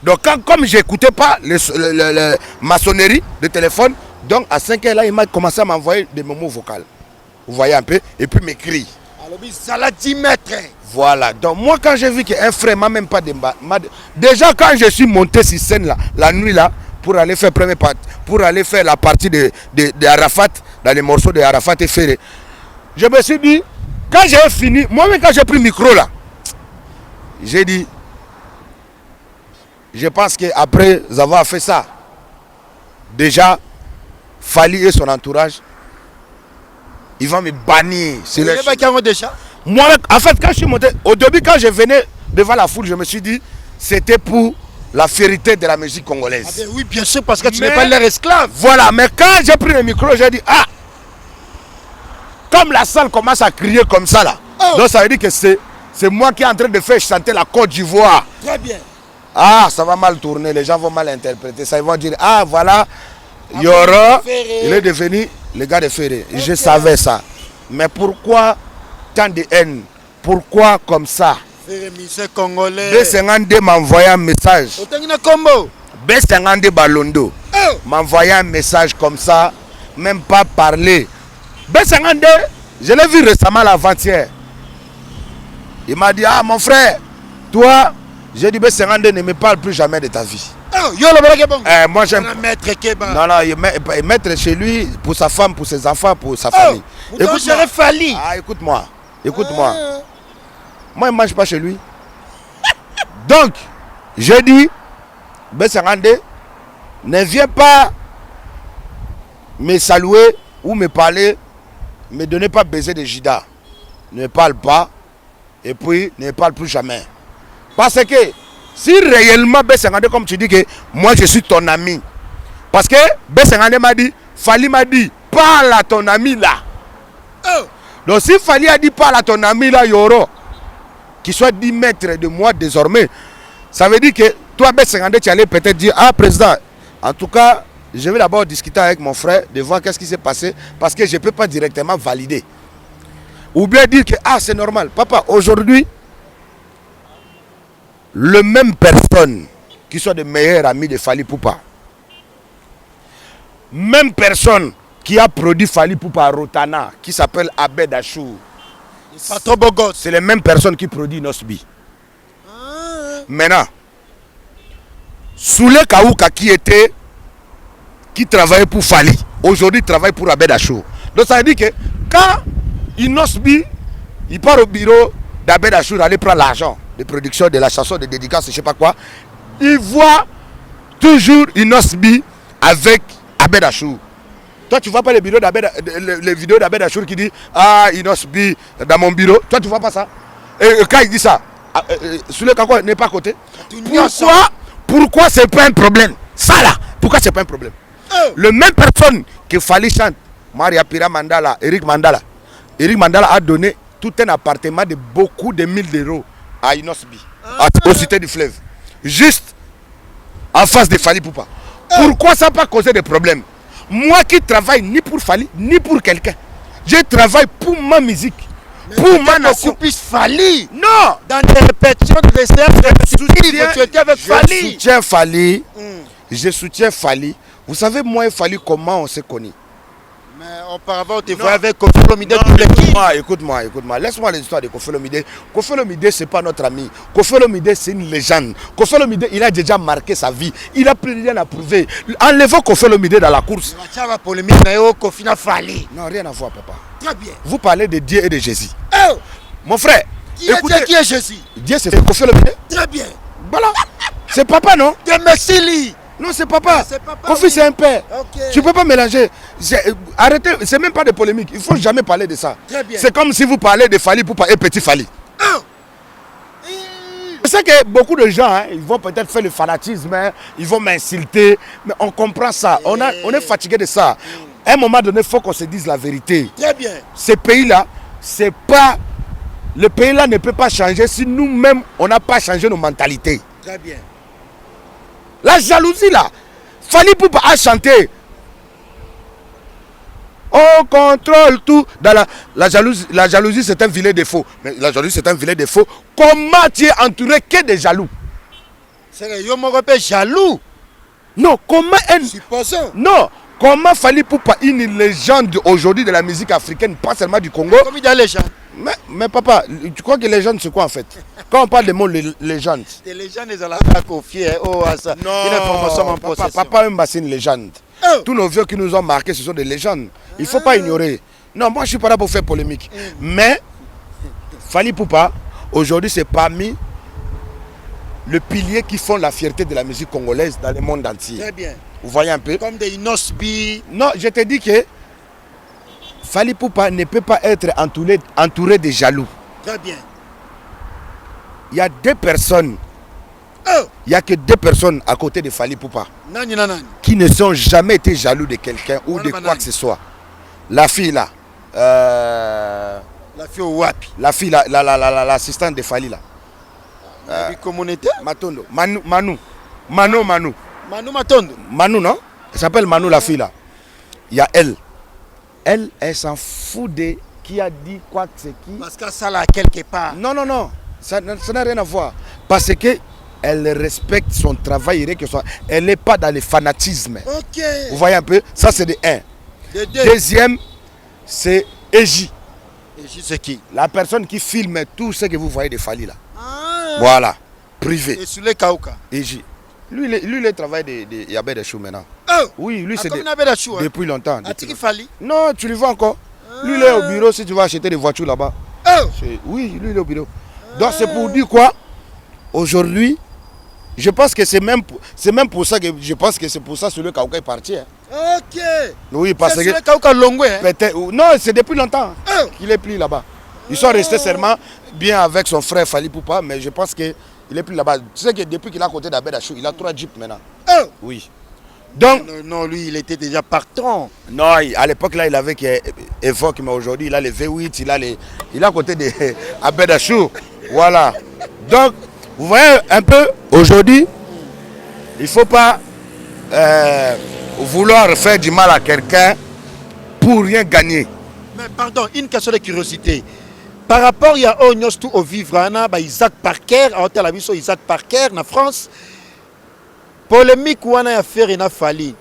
Donc comme j'écoutais pas la maçonnerie de téléphone, donc à 5h là, il m'a commencé à m'envoyer des mots vocaux. Vous voyez un peu, et puis m'écrit. Ça l'a 10 mètres. Voilà, donc moi quand j'ai vu qu'un frère m'a même pas débat. Déjà quand je suis monté sur scène là, la nuit là, pour aller faire la partie de Arafat, dans les morceaux de Arafat et Ferré. Je me suis dit, quand j'ai fini, moi-même quand j'ai pris le micro là, j'ai dit, je pense qu'après avoir fait ça, déjà, Fali et son entourage, ils vont me bannir. Moi, en fait, quand je suis monté, au début, quand je venais devant la foule, je me suis dit, c'était pour la vérité de la musique congolaise. Ah ben oui, bien sûr, parce que tu n'es pas leur esclave. Voilà, mais quand j'ai pris le micro, j'ai dit, ah, comme la salle commence à crier comme ça là, donc ça veut dire que c'est moi qui est en train de faire chanter la Côte d'Ivoire. Très bien. Ah, ça va mal tourner, les gens vont mal interpréter ça, ils vont dire, ah voilà, Yoro, il est devenu le gars de Ferré. Okay. Je savais ça. Mais pourquoi tant de haine? Pourquoi comme ça? B52 m'a envoyé un message. B52 Balondo m'a envoyé un message comme ça, même pas parler. B52, je l'ai vu récemment l'avant-hier. Il m'a dit, ah mon frère, toi, j'ai dit B52 ne me parle plus jamais de ta vie. Moi j'aime. Non, non, il mettre chez lui pour sa femme, pour ses enfants, pour sa famille. Écoute-moi. Ah, écoute-moi. Écoute-moi. Moi, il ne mange pas chez lui. Donc, je dis, B52, ne viens pas me saluer ou me parler, me donner pas baiser de Jida. Ne parle pas, et puis ne parle plus jamais. Parce que, si réellement B52, comme tu dis que moi je suis ton ami, parce que B52 m'a dit, Fali m'a dit, parle à ton ami là. Donc si Fali a dit parle à ton ami là, Yoro, qui soit 10 mètres de moi désormais, ça veut dire que toi, B52, tu allais peut-être dire, ah président, en tout cas, je vais d'abord discuter avec mon frère, de voir qu'est-ce qui s'est passé, parce que je ne peux pas directement valider. Ou bien dire que, ah c'est normal, papa, aujourd'hui, le même personne qui soit de meilleurs amis de Fali Poupa, même personne qui a produit Fali Poupa à Rotana, qui s'appelle Abed Achour, c'est les mêmes personnes qui produisent Nosbi. Maintenant, Soule Kaouka qui travaillait pour Fali, aujourd'hui travaille pour Abed Achour. Donc ça veut dire que quand Nosbi, il part au bureau d'Abed Achour aller prendre l'argent de production de la chanson de dédicace, je ne sais pas quoi, il voit toujours Inosbi avec Abed Achour. Toi, tu ne vois pas les vidéos d'Abed Achour qui dit ah, Inosbi dans mon bureau. Toi, tu ne vois pas ça. Et quand il dit ça, Soule Kako n'est pas à côté. Pourquoi c'est pas un problème? Ça là, pourquoi c'est pas un problème? Le même personne que Fali chante Maria Pira Mandala, Eric Mandala. Eric Mandala a donné tout un appartement de beaucoup de 1000 € à Inosbi, au Cité du Fleuve. Juste en face de Fali Poupa. Pourquoi ça n'a pas causé de problème? Moi qui travaille ni pour Fali, ni pour quelqu'un. Je travaille pour ma musique. Mais pour ma nation. Puisse Fali. Non. Dans des répétitions de réserve, tu étais avec Fali. Je soutiens Fali. Je soutiens Fali. Vous savez, moi et Fali, comment on s'est connus? Mais auparavant, tu voyais avec Kofi Olomide. Écoute-moi. Laisse-moi l'histoire de Kofi Olomide. Kofi Olomide, ce n'est pas notre ami. Kofi Olomide, c'est une légende. Kofi Olomide, il a déjà marqué sa vie. Il n'a plus rien à prouver. Enlevons Kofi Olomide dans la course. Non, rien à voir, papa. Très bien. Vous parlez de Dieu et de Jésus. Oh. Mon frère, écoutez, qui est Jésus? Dieu, c'est Kofi Olomide. Très bien. Voilà. C'est papa, non? De Messili. Non, c'est papa. C'est papa. Kofi, c'est un père. Okay. Tu ne peux pas mélanger. Arrêtez, c'est même pas de polémique. Il ne faut jamais parler de ça. C'est comme si vous parlez de Fali Poupa et Petit Fali. Oh. Je sais que beaucoup de gens, ils vont peut-être faire le fanatisme, ils vont m'insulter, mais on comprend ça. On est fatigué de ça. À un moment donné, il faut qu'on se dise la vérité. Très bien. Ce pays-là, c'est pas... Le pays-là ne peut pas changer si nous-mêmes, on n'a pas changé nos mentalités. Très bien. La jalousie là, Fali Poupa a chanté. On contrôle tout. Dans la jalousie c'est un vilain défaut. Mais la jalousie c'est un vilain défaut. Comment tu es entouré que de jaloux? C'est que yo me rappelle jaloux. Non, comment Supposons. Non, comment Fali Poupa une légende aujourd'hui de la musique africaine, pas seulement du Congo? Comme il y a les gens. Mais papa, tu crois que les gens c'est quoi en fait? Quand on parle de mots légende. Les gens ils ont la confier à ça. Non, une information en possession. Papa même c'est une légende. Oh. Tous nos vieux qui nous ont marqués, ce sont des légendes. Il ne faut pas ignorer. Non, moi je suis pas là pour faire polémique. Mais Fali Poupa, aujourd'hui c'est parmi les piliers qui font la fierté de la musique congolaise dans le monde entier. Très bien. Vous voyez un peu? Comme des Inosbi. Non, je te dis que Fali Poupa ne peut pas être entouré de jaloux. Très bien. Il y a deux personnes. Oh. Il n'y a que deux personnes à côté de Fali Poupa Nani. qui ne sont jamais été jaloux de quelqu'un ou de quoi que ce soit. La fille là. La fille au Wapi. La fille là, l'assistante de Fali là. La communauté. Matondo. Manu Matondo. Manu, non? Elle s'appelle Manu, la fille là. Il y a elle. Elle s'en fout de qui a dit quoi que c'est qui. Parce que ça là quelque part. Non. Ça n'a rien à voir. Parce que elle respecte son travail. Elle n'est pas dans le fanatisme. Ok. Vous voyez un peu? Ça c'est de un. De deux. Deuxième, c'est Eji. Eji c'est qui? La personne qui filme tout ce que vous voyez de Fali là. Ah. Voilà. Privé. Et sur les Kauka. Eji. Lui, il travaille de Yabé de Chou maintenant. Oh. Oui, lui c'est depuis longtemps. Depuis Fali. Non, tu le vois encore. Lui il est au bureau si tu vas acheter des voitures là-bas. Oh. Oui, lui il est au bureau. Donc c'est pour dire quoi? Aujourd'hui, je pense que c'est même pour ça que je pense que c'est pour ça que le Kauka est parti. Hein. Ok. Oui, parce que le Kauka Longwe. Hein? Non, c'est depuis longtemps qu'il est plus là-bas. Ils sont restés seulement bien avec son frère Fali Poupa, mais je pense que il est plus là-bas. Tu sais que depuis qu'il a côté d'Abedachou, il a 3 jeeps maintenant. Oh. Oui. Donc non, lui il était déjà partant. Non, à l'époque là il avait Evoque, mais aujourd'hui il a les V8, il a à côté d'Abedachou. Voilà. Donc vous voyez un peu aujourd'hui, il ne faut pas vouloir faire du mal à quelqu'un pour rien gagner. Mais pardon, une question de curiosité. Par rapport à tout au vivre, Isaac Parker, Isaac Parker en France, polémique ou a affaire il a fallu.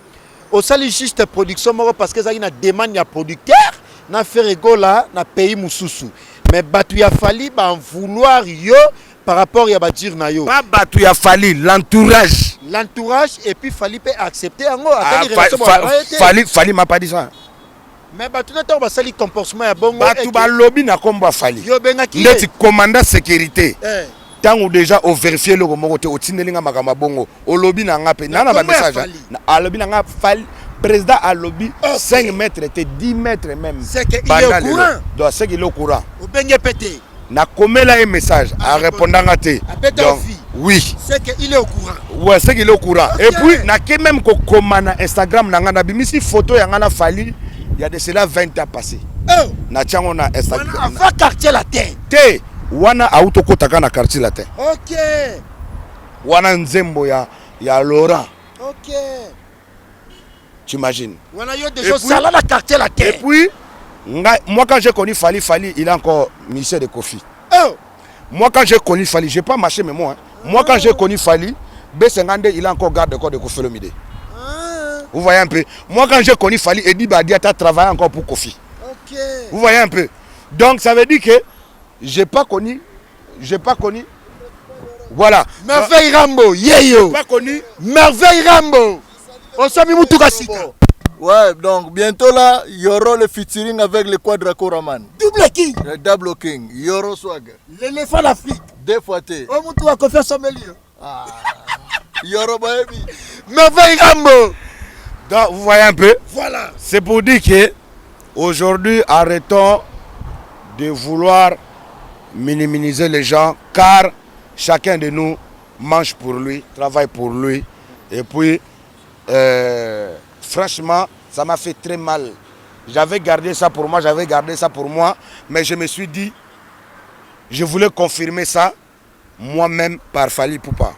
Au sali juste production parce que ça y a une demande à producteur, na faire égola na pays mususu. Mais batu ya fallu en vouloir yo par rapport à dire na yo. Pas batu ya fallu, l'entourage. L'entourage et puis fallu peut accepter en Fali m'a pas dit ça. Mais batu na to sali comportement ya bongo. Batu ba lobby na komba Fali. Yo benga ki. Ndeti commandant sécurité. Tant ou déjà au vérifier le moment où tu n'es pas bongo au lobby n'a pas na ba message à lobby n'a Fali président à lobby 5 mètres était 10 mètres même. C'est qu'il est au courant. Donc c'est qu'il est au courant. Au benga pété. Na commet là un message en répondant à te. Donc oui. C'est qu'il est au courant. Ouais, c'est qu'il est au courant. Et puis na ke même ko commande Instagram na ngana bimisi photo ya ngana Fali Il y a de cela 20 ans passés. Oh. Na tiango na Instagram. Avant quartier latin. Te wana autoko taka na quartier latin. Ok. Wana nzembo ya Laurent. Ok. Tu imagines. Wana yo des choses ça là la quartier latin. Et puis moi quand j'ai connu Fally, il est encore ministère de Kofi. Oh. Moi quand j'ai connu Fally, j'ai pas marché mais moi. Hein. Moi quand j'ai connu Fally, B52 il est encore garde de corps de Kofi Olomide. Vous voyez un peu. Moi quand j'ai connu Fally, Eddie Badia a travaillé encore pour Kofi. Ok. Vous voyez un peu. Donc ça veut dire que j'ai pas connu. Voilà. Merveille Rambo, yeyo. Pas connu. Merveille Rambo. On s'est mis Moutouka Sika. Ouais, donc bientôt là, il y aura le featuring avec le Quadraco Raman. Double King. Le Double King, Yoro Swag. L'éléphant d'Afrique. Deux fois T. Oh Moutouka confiance en Mélio. Yoro Baby. Merveille Rambo. Donc vous voyez un peu. Voilà. C'est pour dire que aujourd'hui, arrêtons de vouloir minimiser les gens car chacun de nous mange pour lui, travaille pour lui. Et puis, franchement, ça m'a fait très mal. J'avais gardé ça pour moi, mais je me suis dit, je voulais confirmer ça moi-même par Fally Ipupa.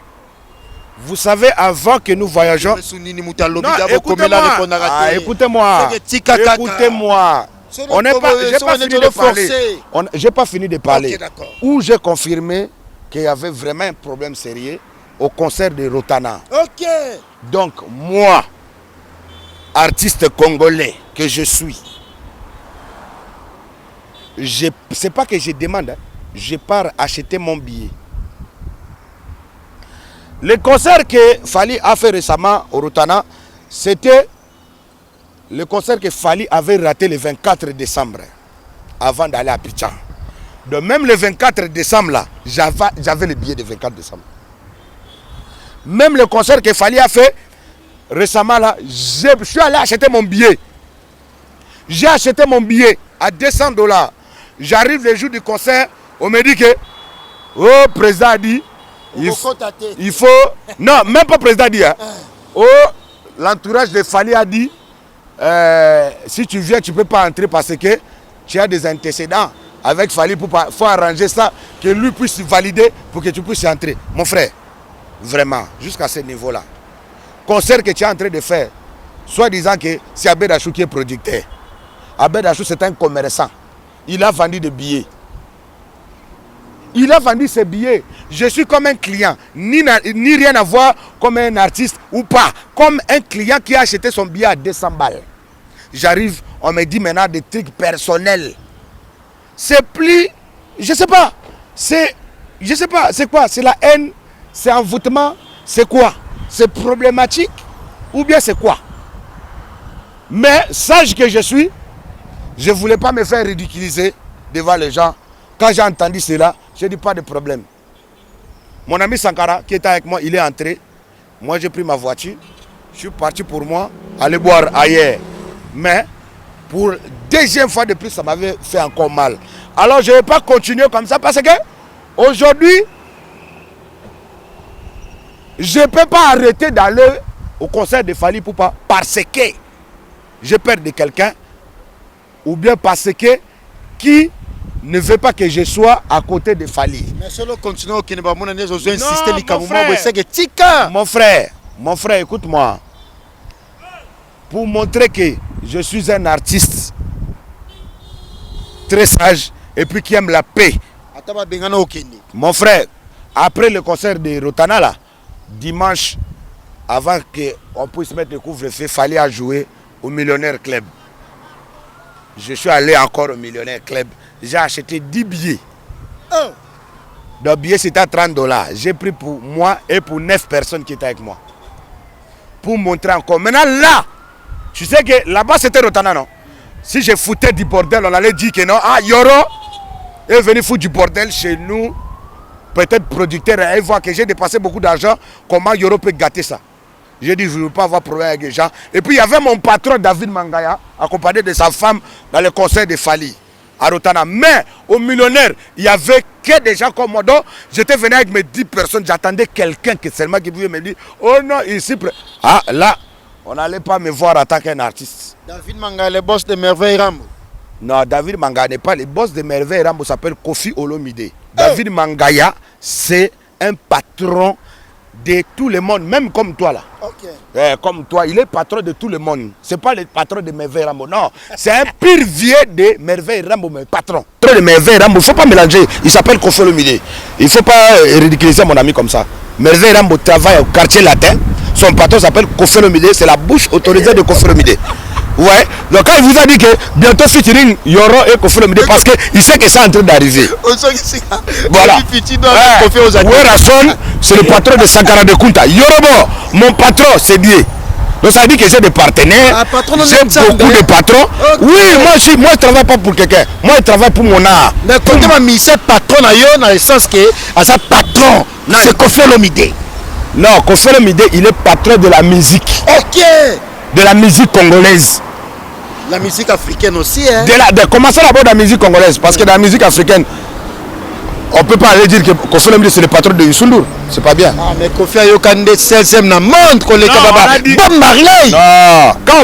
Vous savez, avant que nous voyageons... Non, écoutez-moi. Écoutez-moi. J'ai pas fini de parler. Okay, où j'ai confirmé qu'il y avait vraiment un problème sérieux au concert de Rotana. Ok. Donc, moi, artiste congolais que je suis, c'est pas que je demande, hein, je pars acheter mon billet. Le concert que Fally a fait récemment au Rotana, c'était le concert que Fally avait raté le 24 décembre, avant d'aller à Picha. Donc même le 24 décembre, là, j'avais le billet de 24 décembre. Même le concert que Fally a fait récemment, là, je suis allé acheter mon billet. J'ai acheté mon billet à $200. J'arrive le jour du concert, on me dit que, oh, président a dit, il faut... Non, même pas président a dit. Hein. Oh, l'entourage de Fally a dit, si tu viens, tu ne peux pas entrer parce que tu as des antécédents avec Fally. Il faut arranger ça, que lui puisse valider pour que tu puisses entrer. Mon frère, vraiment, jusqu'à ce niveau-là. Concert que tu es en train de faire, soit disant que c'est Abed Achou qui est producteur. Abed Achou, c'est un commerçant. Il a vendu des billets. Il a vendu ses billets. Je suis comme un client, ni rien à voir comme un artiste ou pas. Comme un client qui a acheté son billet à 200 balles. J'arrive, on me dit maintenant des trucs personnels. C'est plus, je sais pas, c'est quoi? C'est la haine, c'est envoûtement, c'est quoi? C'est problématique ou bien c'est quoi? Mais sage que je suis, je ne voulais pas me faire ridiculiser devant les gens. Quand j'ai entendu cela, j'ai dit pas de problème. Mon ami Sankara qui était avec moi, il est entré. Moi j'ai pris ma voiture, je suis parti pour moi, aller boire ailleurs. Mais pour deuxième fois de plus, ça m'avait fait encore mal. Alors je ne vais pas continuer comme ça parce que aujourd'hui, je ne peux pas arrêter d'aller au concert de Fally Ipupa parce que j'ai peur de quelqu'un ou bien parce que qui ne veut pas que je sois à côté de Fally. Mais solo continue au Kenya, mon année, j'ai insisté mon frère, écoute-moi. Pour montrer que je suis un artiste très sage et puis qui aime la paix. Mon frère, après le concert de Rotana, là, dimanche, avant qu'on puisse mettre le couvre-feu, Fally a joué au Millionnaire Club. Je suis allé encore au Millionnaire Club. J'ai acheté 10 billets. Oh. Le billet c'était à $30. J'ai pris pour moi et pour 9 personnes qui étaient avec moi. Pour montrer encore. Maintenant là, tu sais que là-bas c'était Rotana, non? Si je foutais du bordel, on allait dire que non. Ah, Yoro est venu foutre du bordel chez nous. Peut-être producteur et voir que j'ai dépassé beaucoup d'argent. Comment Yoro peut gâter ça? J'ai dit, je ne veux pas avoir de problème avec les gens. Et puis il y avait mon patron David Mangaya, accompagné de sa femme dans le concert de Fally à Rotana. Mais au Millionnaire, il n'y avait que des gens comme moi. Donc j'étais venu avec mes 10 personnes. J'attendais quelqu'un qui seulement qui pouvait me dire, oh non, ici. Ah là, On n'allait pas me voir en tant qu'un artiste. David Manga, le boss de Merveille Rambo. Non, David Manga n'est pas le boss de Merveille Rambo, s'appelle Kofi Olomide. David Mangaya, c'est un patron de tout le monde, même comme toi là. Comme toi, il est patron de tout le monde. C'est pas le patron de Merveille Rambo, non. C'est un pire vieux de Merveille Rambo, mais patron. Le patron de Merveille Rambo, il ne faut pas mélanger. Il s'appelle Kofi Olomide. Il ne faut pas ridiculiser mon ami comme ça. Merveille Rambo travaille au quartier latin. Son patron s'appelle Kofi Olomide. C'est la bouche autorisée de Kofi Olomide. Ouais, donc quand il vous a dit que bientôt featuring Yoro et Kofi Olomide parce qu'il sait que c'est en train d'arriver. Voilà. C'est le patron de Sankara de Kunta. Yorobo, mon patron, c'est Dieu. Donc ça veut dire que j'ai des partenaires, j'ai beaucoup de patrons. Okay. Oui, moi je travaille pas pour quelqu'un. Moi je travaille pour mon art. Mais quand tu m'as mis ce patron, dans le sens que c'est patron, c'est Kofi Olomide. Non, Kofi Olomide, il est patron de la musique. Ok. De la musique congolaise. La musique africaine aussi, hein. Commencer d'abord de la musique congolaise, parce que dans la musique africaine, on ne peut pas aller dire que Kofi Olomide c'est le patron de Youssou. C'est pas bien. Ah, mais Kofi Ayokande 16e dans le monde, qu'on les Kababa. Bob Marley. Non, quand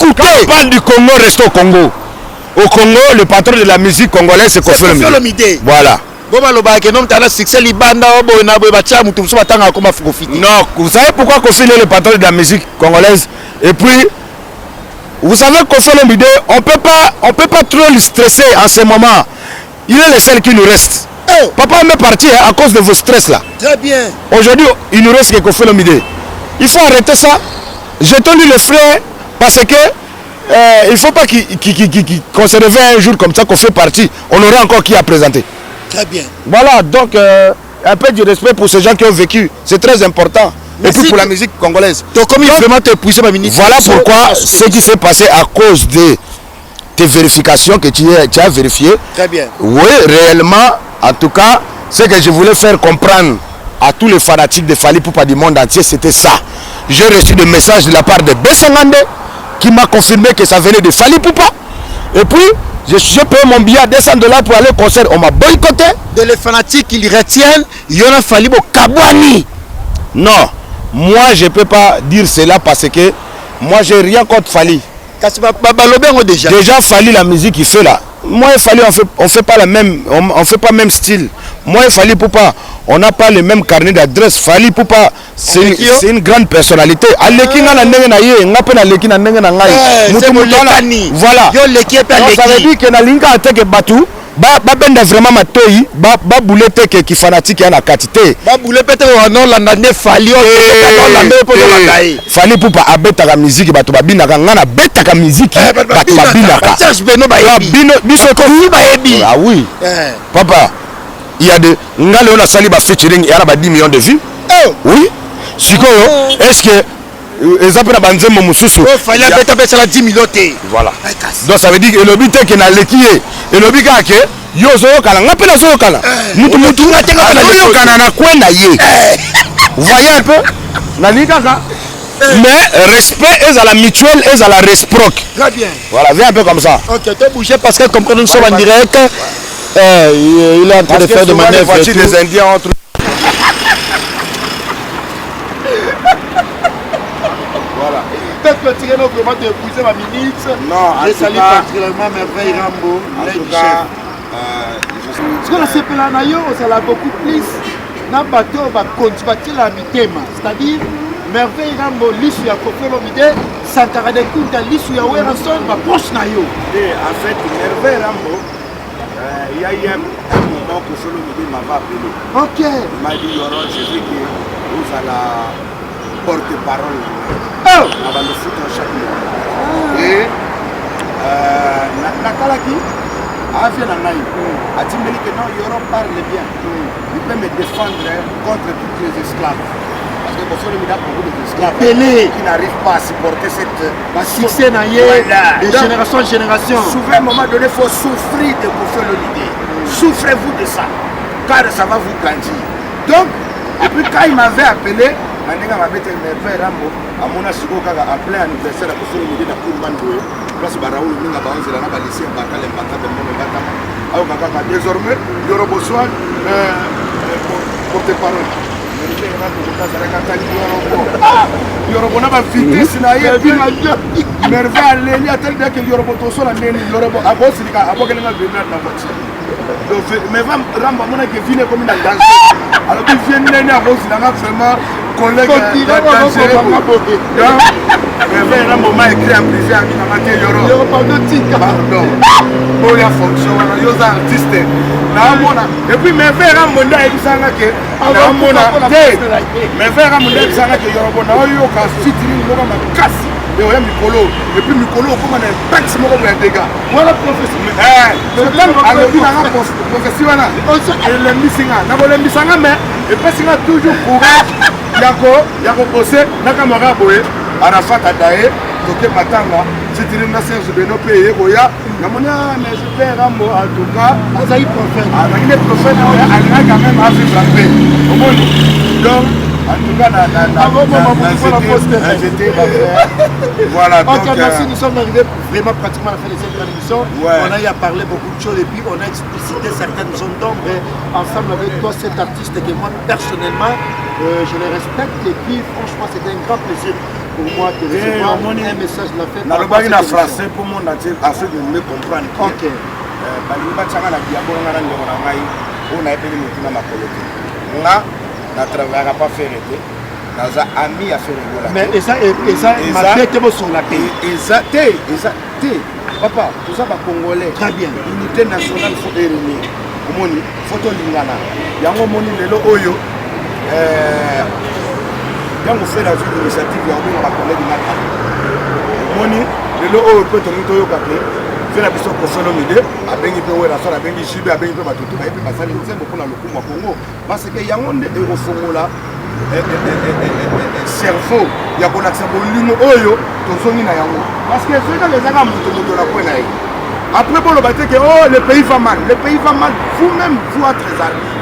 on parle du Congo, reste au Congo. Au Congo, le patron de la musique congolaise c'est Kofi Olomide. Voilà. Non, vous savez pourquoi Kofi est le patron de la musique congolaise? Et puis, vous savez Kofi Olomide, on ne peut pas trop le stresser en ce moment. Il est le seul qui nous reste. Papa est parti à cause de vos stress là. Très bien. Aujourd'hui, il nous reste que Kofi Olomide. Il faut arrêter ça. Jetons-lui le fleur parce que il ne faut pas qu'on se réveille un jour comme ça qu'on fait partie. On aura encore qui à présenter. Très bien. Voilà, donc un peu de respect pour ces gens qui ont vécu. C'est très important. Et puis pour la musique congolaise. Donc, comme il vraiment te pousser ma ministre. Voilà pourquoi ce qui s'est passé à cause de tes vérifications que tu as vérifiées. Très bien. Oui, réellement, en tout cas, ce que je voulais faire comprendre à tous les fanatiques de Fally Ipupa du monde entier, c'était ça. J'ai reçu des messages de la part de Bessengande qui m'a confirmé que ça venait de Fally Ipupa. Et puis, j'ai payé mon billet à $200 pour aller au concert. On m'a boycotté. De les fanatiques qui retiennent, il y en a Fally Kabouani. Non, moi je ne peux pas dire cela parce que moi j'ai rien contre Fally. Déjà Fally, la musique qu'il fait là. Moi et Fally on fait pas le même style. Moi et Fally Ipupa, on n'a pas le même carnet d'adresse. Fally Ipupa, c'est une grande personnalité. Voilà. Ça veut dire que na linga ateke batu ba benda vraiment matoi ba boulete ke ki fanatique ya na quantité. Ba boulete peut non landane Fally Fally Ipupa abeta ka musique batu babinaka ngana beta ka musique batu babinaka. Ah oui. Papa, il y a des ngale on a sali ba featuring ya na ba 10 millions de vues. Oui. Sikoyo, est-ce que exemple na banzembo mususu Fally abeta beta la 10 millions té. Voilà. Donc ça veut dire que le but est que na lekié et le but est que yo zo kala ngapela zo kala mutu ngatenga pela yo kana na kwenda ye. Vous voyez un peu na likaka. Mais respect est à la mutuelle, est à la réciproque. Très bien. Voilà, viens un peu comme ça. Ok, tu es bougé parce que comme nous sommes en direct, il est en train de faire de manœuvres. Les des Indiens entre. Voilà. Peut-être que tu es vraiment de épouser ma ministre. Non, je salue particulièrement Merveille Rambo, en tout cas, ce qu'on a fait là, ça l'a beaucoup plus. Dans le bateau, on va continuer la mitema. C'est-à-dire, Merveille Rambo, l'issue à Kofi Olomide, Sankara de Kunta, l'issue à Weranson, va proche na yo. En fait, Merveille Rambo, il y a eu un moment que Kofi Olomide m'avait appelé. Ok. Il m'a dit, Yoro, je veux que vous allez porte-parole avant de foutre chaque mois. Et Nakalaki a fait la naïve. A dit que non, Yoro parle bien. Il peut me défendre contre tous les esclaves. Parce que Kofi Olomide a beaucoup d'esclaves qui n'arrivent pas à supporter cette succès de génération en génération. Souvent, à un moment donné, il faut souffrir de Kofi Olomide. Souffrez-vous de ça, car ça va vous grandir. Donc, et puis quand il m'avait appelé, Mandinga m'avait dit Merveille Rambo, à mon asiko kaka en plein anniversaire à Kofi Olomide na Koumbandoé, place Baraoui, Minga Baonze, la lycée Bakal, Mbaka, Mbaka. Désormais, Yoro Boswan, porte-parole. Yorobo na ba vitesse na ye merveille aleli atel de que Yorobo to so la neni Yorobo abosilika abokelenga venir na voiture donc mais va ramba mona que vine comme dans danger alors que vient neni abosilanga vraiment collègue merveille ramba ma écrit en privé à mina mate Yoro pardon pour la fonction wana yoza artiste na mona et puis merveille ramba nda ebisanga que na mona mais frère Amundé Sanga que Yorobo na oyo ka fitiri moko makasi et oya mikolo et puis mikolo comme un impact moko pour dégâts voilà professeur c'est même alobi na professeur wana le misinga na le misanga mais et puis singa toujours courage yako bosser na camarade boye Arafat Adaye toke matanga fitiri na Serge Beno paye koya na mona mais je vais ramo en tout cas azai prophète azai prophète a quand même à vivre la paix au monde donc en tout cas, voilà. Donc, merci, nous sommes arrivés vraiment pratiquement à la fin de cette émission. Ouais. On a eu à parler beaucoup de choses et puis on a explicité certaines zones d'ombre ensemble avec toi, cet artiste que moi personnellement je le respecte et puis franchement c'était un grand plaisir pour moi de recevoir un message de la fête. Dans le bagage en français pour mon entier, afin de me comprendre. Ok. Na travaillera pas faire été dans un ami à faire rigoler mais et ça ma tête sur la paix et ça papa tout ça va congolais très bien unité nationale faut réunir omoni photo lingana yango moni lelo oyo yango fait la vie initiative ya obi na collègue ngata moni lelo oyo peut to mito yo kapé fait la biso kosono mide abengi pe wera sala abengi shibe abengi pe batutu ba epe basali nzembo pona lokumu wa Congo parce que yango nde ekofongola cerveau ya kolakisa bolimo oyo tozongi na yango parce que soki ezaka moto la kwena ye après bolo bate que oh le pays va mal vous-même vous êtes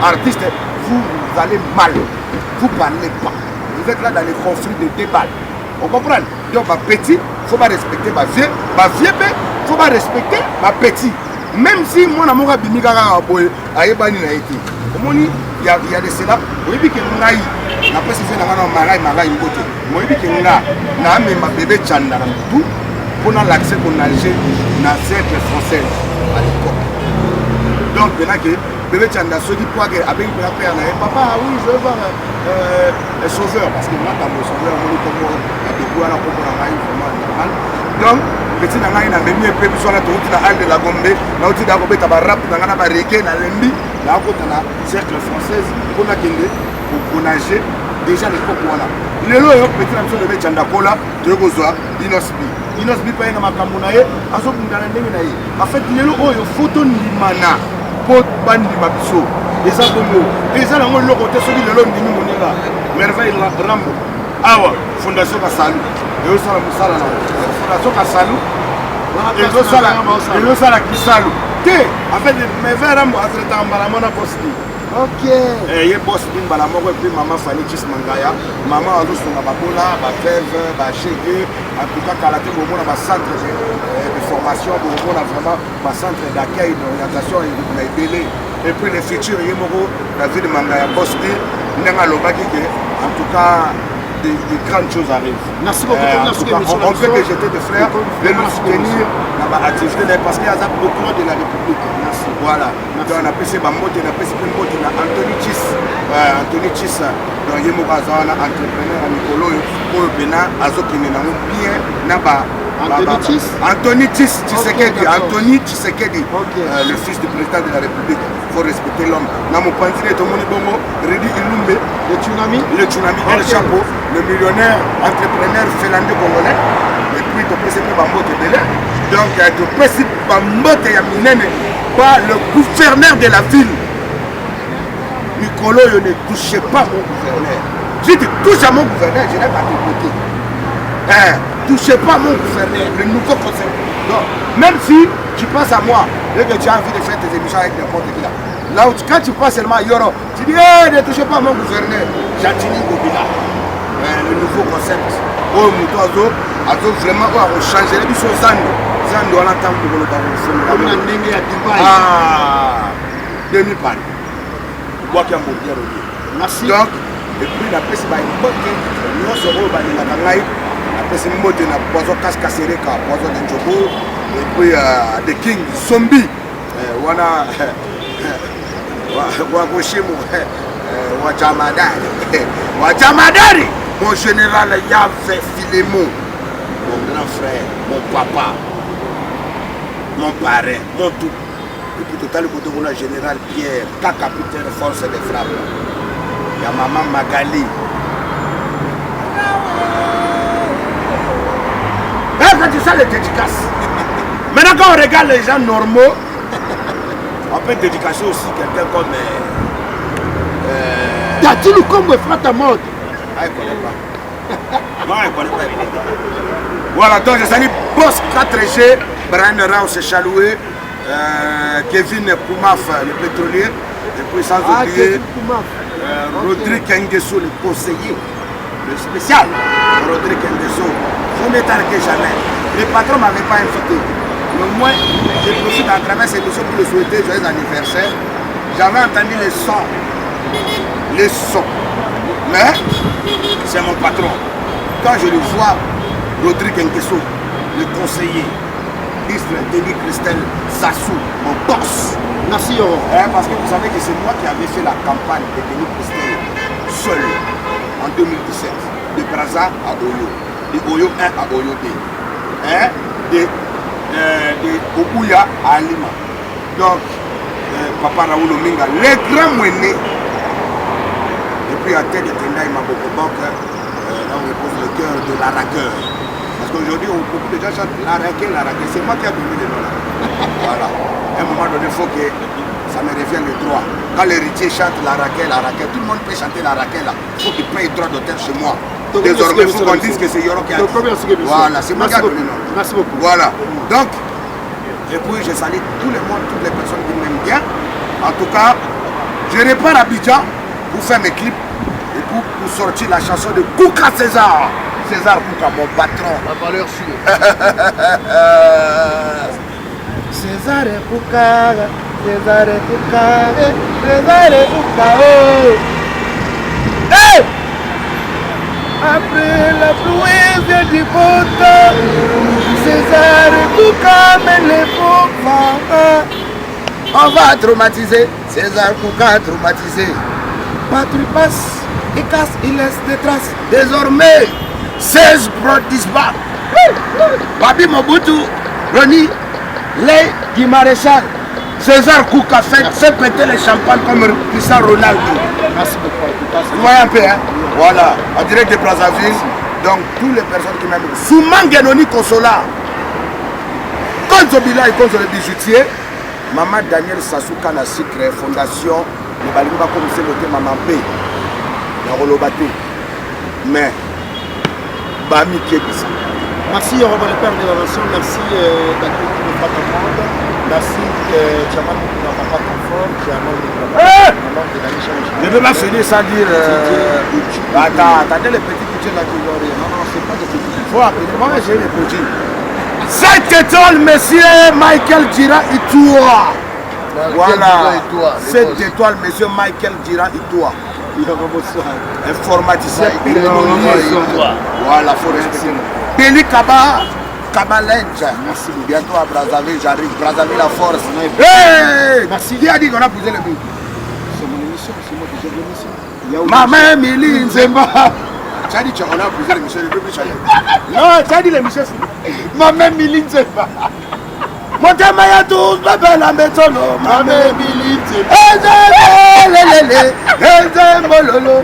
artiste vous allez mal vous parlez pas vous êtes là dans les conflits de débat on comprend donc ma petit faut pas respecter ma vieux faut pas respecter ma petit même si mon amour a bimi kaka boy ayebani na été omoni il y a de cela oyebi ke ngai na pesi fe na ngana marai ngote oyebi ke nga na me ma bébé chanda na tout pour l'accès pour nager na cercle française à l'époque donc maintenant que bébé chanda soki quoi que avec la père na papa oui je veux voir un sauveur parce que moi dans mon sauveur mon comme a de quoi la comprendre vraiment normal donc petit na ngai na memi pe biso na touti na halle de la Gombe na outi da ko beta ba rap na ngana ba reggae na lembi na ko tana cercle française ko na kende ko nager déjà l'époque wana lelo yo petit na biso de chanda kola to ko zwa inosbi pa na makambo na ye azo kundana ndenge na ye en fait lelo oyo photo ndimana po bandi mabiso eza bongo eza nango loko te soki lelo ndimi moninga merveille rambo awa fondation Kasalu et au sala musala na fondation Kasalu et au sala Kisalu te en fait mais vers rambo atreta mbala mona posti ok ye boss din bala moko puis maman Fanny Chis Mangaya maman azo songa babola ba fève ba chege en tout cas kala te bomo na ba centre de formation bomo na vraiment ba centre d'accueil d'orientation na ebele et puis les futurs ye moko David Mangaya boss din ndanga lobaki ke en tout cas des grandes choses arrivent. Merci beaucoup. On peut que j'étais des frères de nous soutenir dans l'activité parce qu'il y a beaucoup de la République. Merci. Voilà. Donc on a passé Bamote, on a passé Anthony Chis. Anthony Chis, donc il y a un entrepreneur à Nicolo, pour le Bénin, Azokine, bien, Naba. Anthony Tshisekedi, le fils du président de la République. Il faut respecter l'homme. Dans mon point de vue, tout le monde est bon. Redi Ilumbe, le tsunami, El Chapo, le millionnaire entrepreneur finlandais congolais. Et puis, tu peux essayer Bambote Belé. Donc, tu peux essayer Bambote Yaminene, pas le gouverneur de la ville. Nicolo, ne touchez pas mon gouverneur. Si tu touches à mon gouverneur, je n'ai pas de côté. Touchez pas mon gouverneur, le nouveau conseil. Donc, même si tu passes à moi, et que tu as envie de faire tes émissions avec n'importe qui là, là où quand tu passes seulement à Yoro, tu dis ne touchez pas mon gouverneur, Jatini Gobila, le nouveau concept. Oh, Moutozo, vraiment, on va changer les choses. Zando, on attend pour le baron. Ah, demi-pan. Merci. Donc, Et puis la presse va importer. Nous serons dans la Kangaï. La presse monte dans Poison Cascasereka, Poison Njobo. Et puis The King, Zombie. Wana. Wagoshimu. Wajamadari. Mon général Yahvé Filémon. Mon grand frère, mon papa, mon parrain, mon tout. Et puis total le côté de général Pierre, ta capitaine force des frappes. Il y a maman Magali. Quand tu sais les dédicaces. Maintenant quand on regarde les gens normaux, on peut dédicacer aussi quelqu'un comme Tati Lukombo et Frata Mode. Ah, il ne connaît pas. Non, il ne connaît pas. Voilà, donc je salue Boss 4G, Brian Rouse Chaloué, Kevin Poumaf, le pétrolier, et puis sans oublier Rodrigue Kengeso, le conseiller, le spécial. Rodrigue Kengeso, je ne targué jamais. Les patrons ne m'avaient pas invité. Mais moi, je profite à travers cette émission pour le souhaiter joyeux anniversaire. J'avais entendu les sons. Les sons. Mais c'est mon patron. Quand je le vois, Rodrigue Nkesso, le conseiller, ministre Denis Christelle Sassou, mon boss. Merci Yoro. Parce que vous savez que c'est moi qui avais fait la campagne de Denis Christelle seul en 2017, de Brazza à Oyo, de Oyo 1 à Oyo 2, de Obuya à Lima. Donc, Papa Raoul Ominga, les grands moignés. Et puis à tête de Tendai Mabokobok, là on repose le cœur de l'araqueur. Parce qu'aujourd'hui, beaucoup de gens chantent l'araqueur, l'araqueur. C'est moi qui ai donné le nom là. Voilà. À un moment donné, il faut que ça me revienne le droit. Quand l'héritier chante l'araqueur, l'araqueur, tout le monde peut chanter l'araqueur là. Il faut qu'il paye le droit d'auteur chez moi. Désormais, il faut qu'on dise que c'est Yoro qui a dit. Voilà, c'est moi qui ai donné le nom. Merci beaucoup. Voilà. Donc, et puis je salue tout le monde, toutes les personnes qui m'aiment bien. En tout cas, je repars à Abidjan pour faire mes clips et pour sortir la chanson de Kouka César. César Kouka, mon patron. La valeur sûre. César Kouka, César Kouka, César Kouka. Hey! Après la pluie vient du beau temps, César Kouka met les beaux vents. On va traumatiser, César Kouka traumatisé. Patrie passe et casse, il laisse des traces. Désormais, 16 brought this back. Babi Mobutu, Ronnie, Lay du Maréchal, César Kouka fait péter les champagnes comme Cristiano Ronaldo. Merci beaucoup. Vous voyez un peu, hein? Voilà, en direct de Brazzaville. Donc, toutes les personnes qui m'aiment. Souman Genoni Konsola, Konzobila et Konzo le bijoutier. Maman Daniel Sassou Kana Sikre, Fondation, le Balimba Commissaire de Maman P. La Rolobate. Mais, Bami Kébissa. Merci Yoro, le père de la nation. Merci d'accueillir le Frata Monde. Merci Tchaman de Papa Confort, qui a un membre de la mission. Je ne vais pas finir sans dire. Attendez les petits petits là qui vont rire. Non, c'est pas des petits. Il faut appeler. Moi, j'ai les petits. 7 étoiles, monsieur Michael Dira Itoua. Voilà. 7 étoiles, monsieur Michael Dira Itoua. Informaticien. Voilà, faut respecter. Béli Kaba. Kabalenja. Merci. Bientôt à Brazzaville, j'arrive. Brazzaville la force. Hey! Merci. Qui a dit qu'on a posé le but? C'est mon émission, c'est moi qui j'ai l'émission. Maman Mili Nzemba. Tu as dit qu'on a posé l'émission de depuis Chalet. Non, tu as dit l'émission. Maman Mili Nzemba. Montema ya tous, bébé la maison. Maman Mili Nzemba. Nzembololo.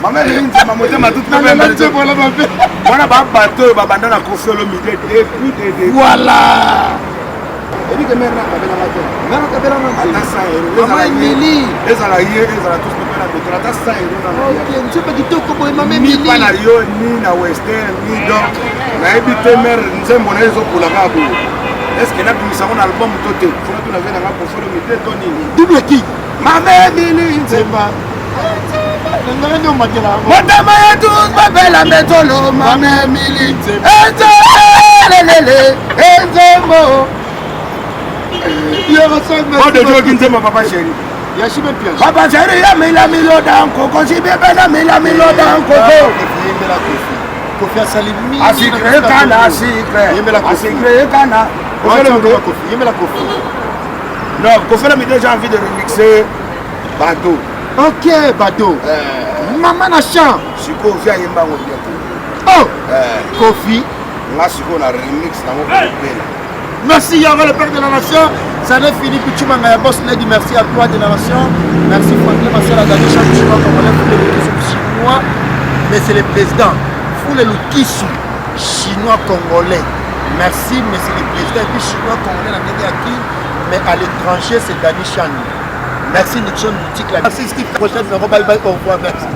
Maman Mili Nzemba, Montema toute bébé la maison. Voilà, bateau, babanda na confié le milieu depuis des. Voilà. Et dit que mère n'a pas de la maman Mili. Les alaïeux, les ala tous bébé la maison. T'as ça et ok, tu peux quitter au Kobo et Maman ni Mili. pas na Rio, ni na Western, ni donc. Na ebité mère Nzembo na ezo pour la gabo. Est-ce que na bimisa mon album toté? Faut que tu n'avais na confié le milieu Tony. Double qui? Maman Mili Nzemba. Montema ya tous, bébé la maison, Maman Mili. Enzembo. Yoro Song. Oh de Dieu qui Nzemba papa chéri. Yashi même piège. Papa Zeri ya mila milo dans coco, si bébé na mila milo dans coco. Kofi Asalimi. Asikre kana, asikre kana. Yemela Kofi. Non, Kofi a déjà envie de remixer Bado. Ok, Bado. Maman Nachan. Siko via yemba ngobiato. Oh, Kofi. Nga siko na remix na ngobela. Merci Yoro, le père de la nation. Ça n'est fini. Pichumanga boss lady. Merci à toi de la nation. Merci Franklin Marcel Adani, chinois congolais, pour les chinois. Mais c'est le président. Pour les Lukisu, chinois congolais. Merci, mais c'est le président. Et puis chinois congolais, la qui. Mais à l'étranger, c'est Dani Chani. Merci Nixon Boutique. Merci Steve. Prochaine, bye bye, au revoir. Merci.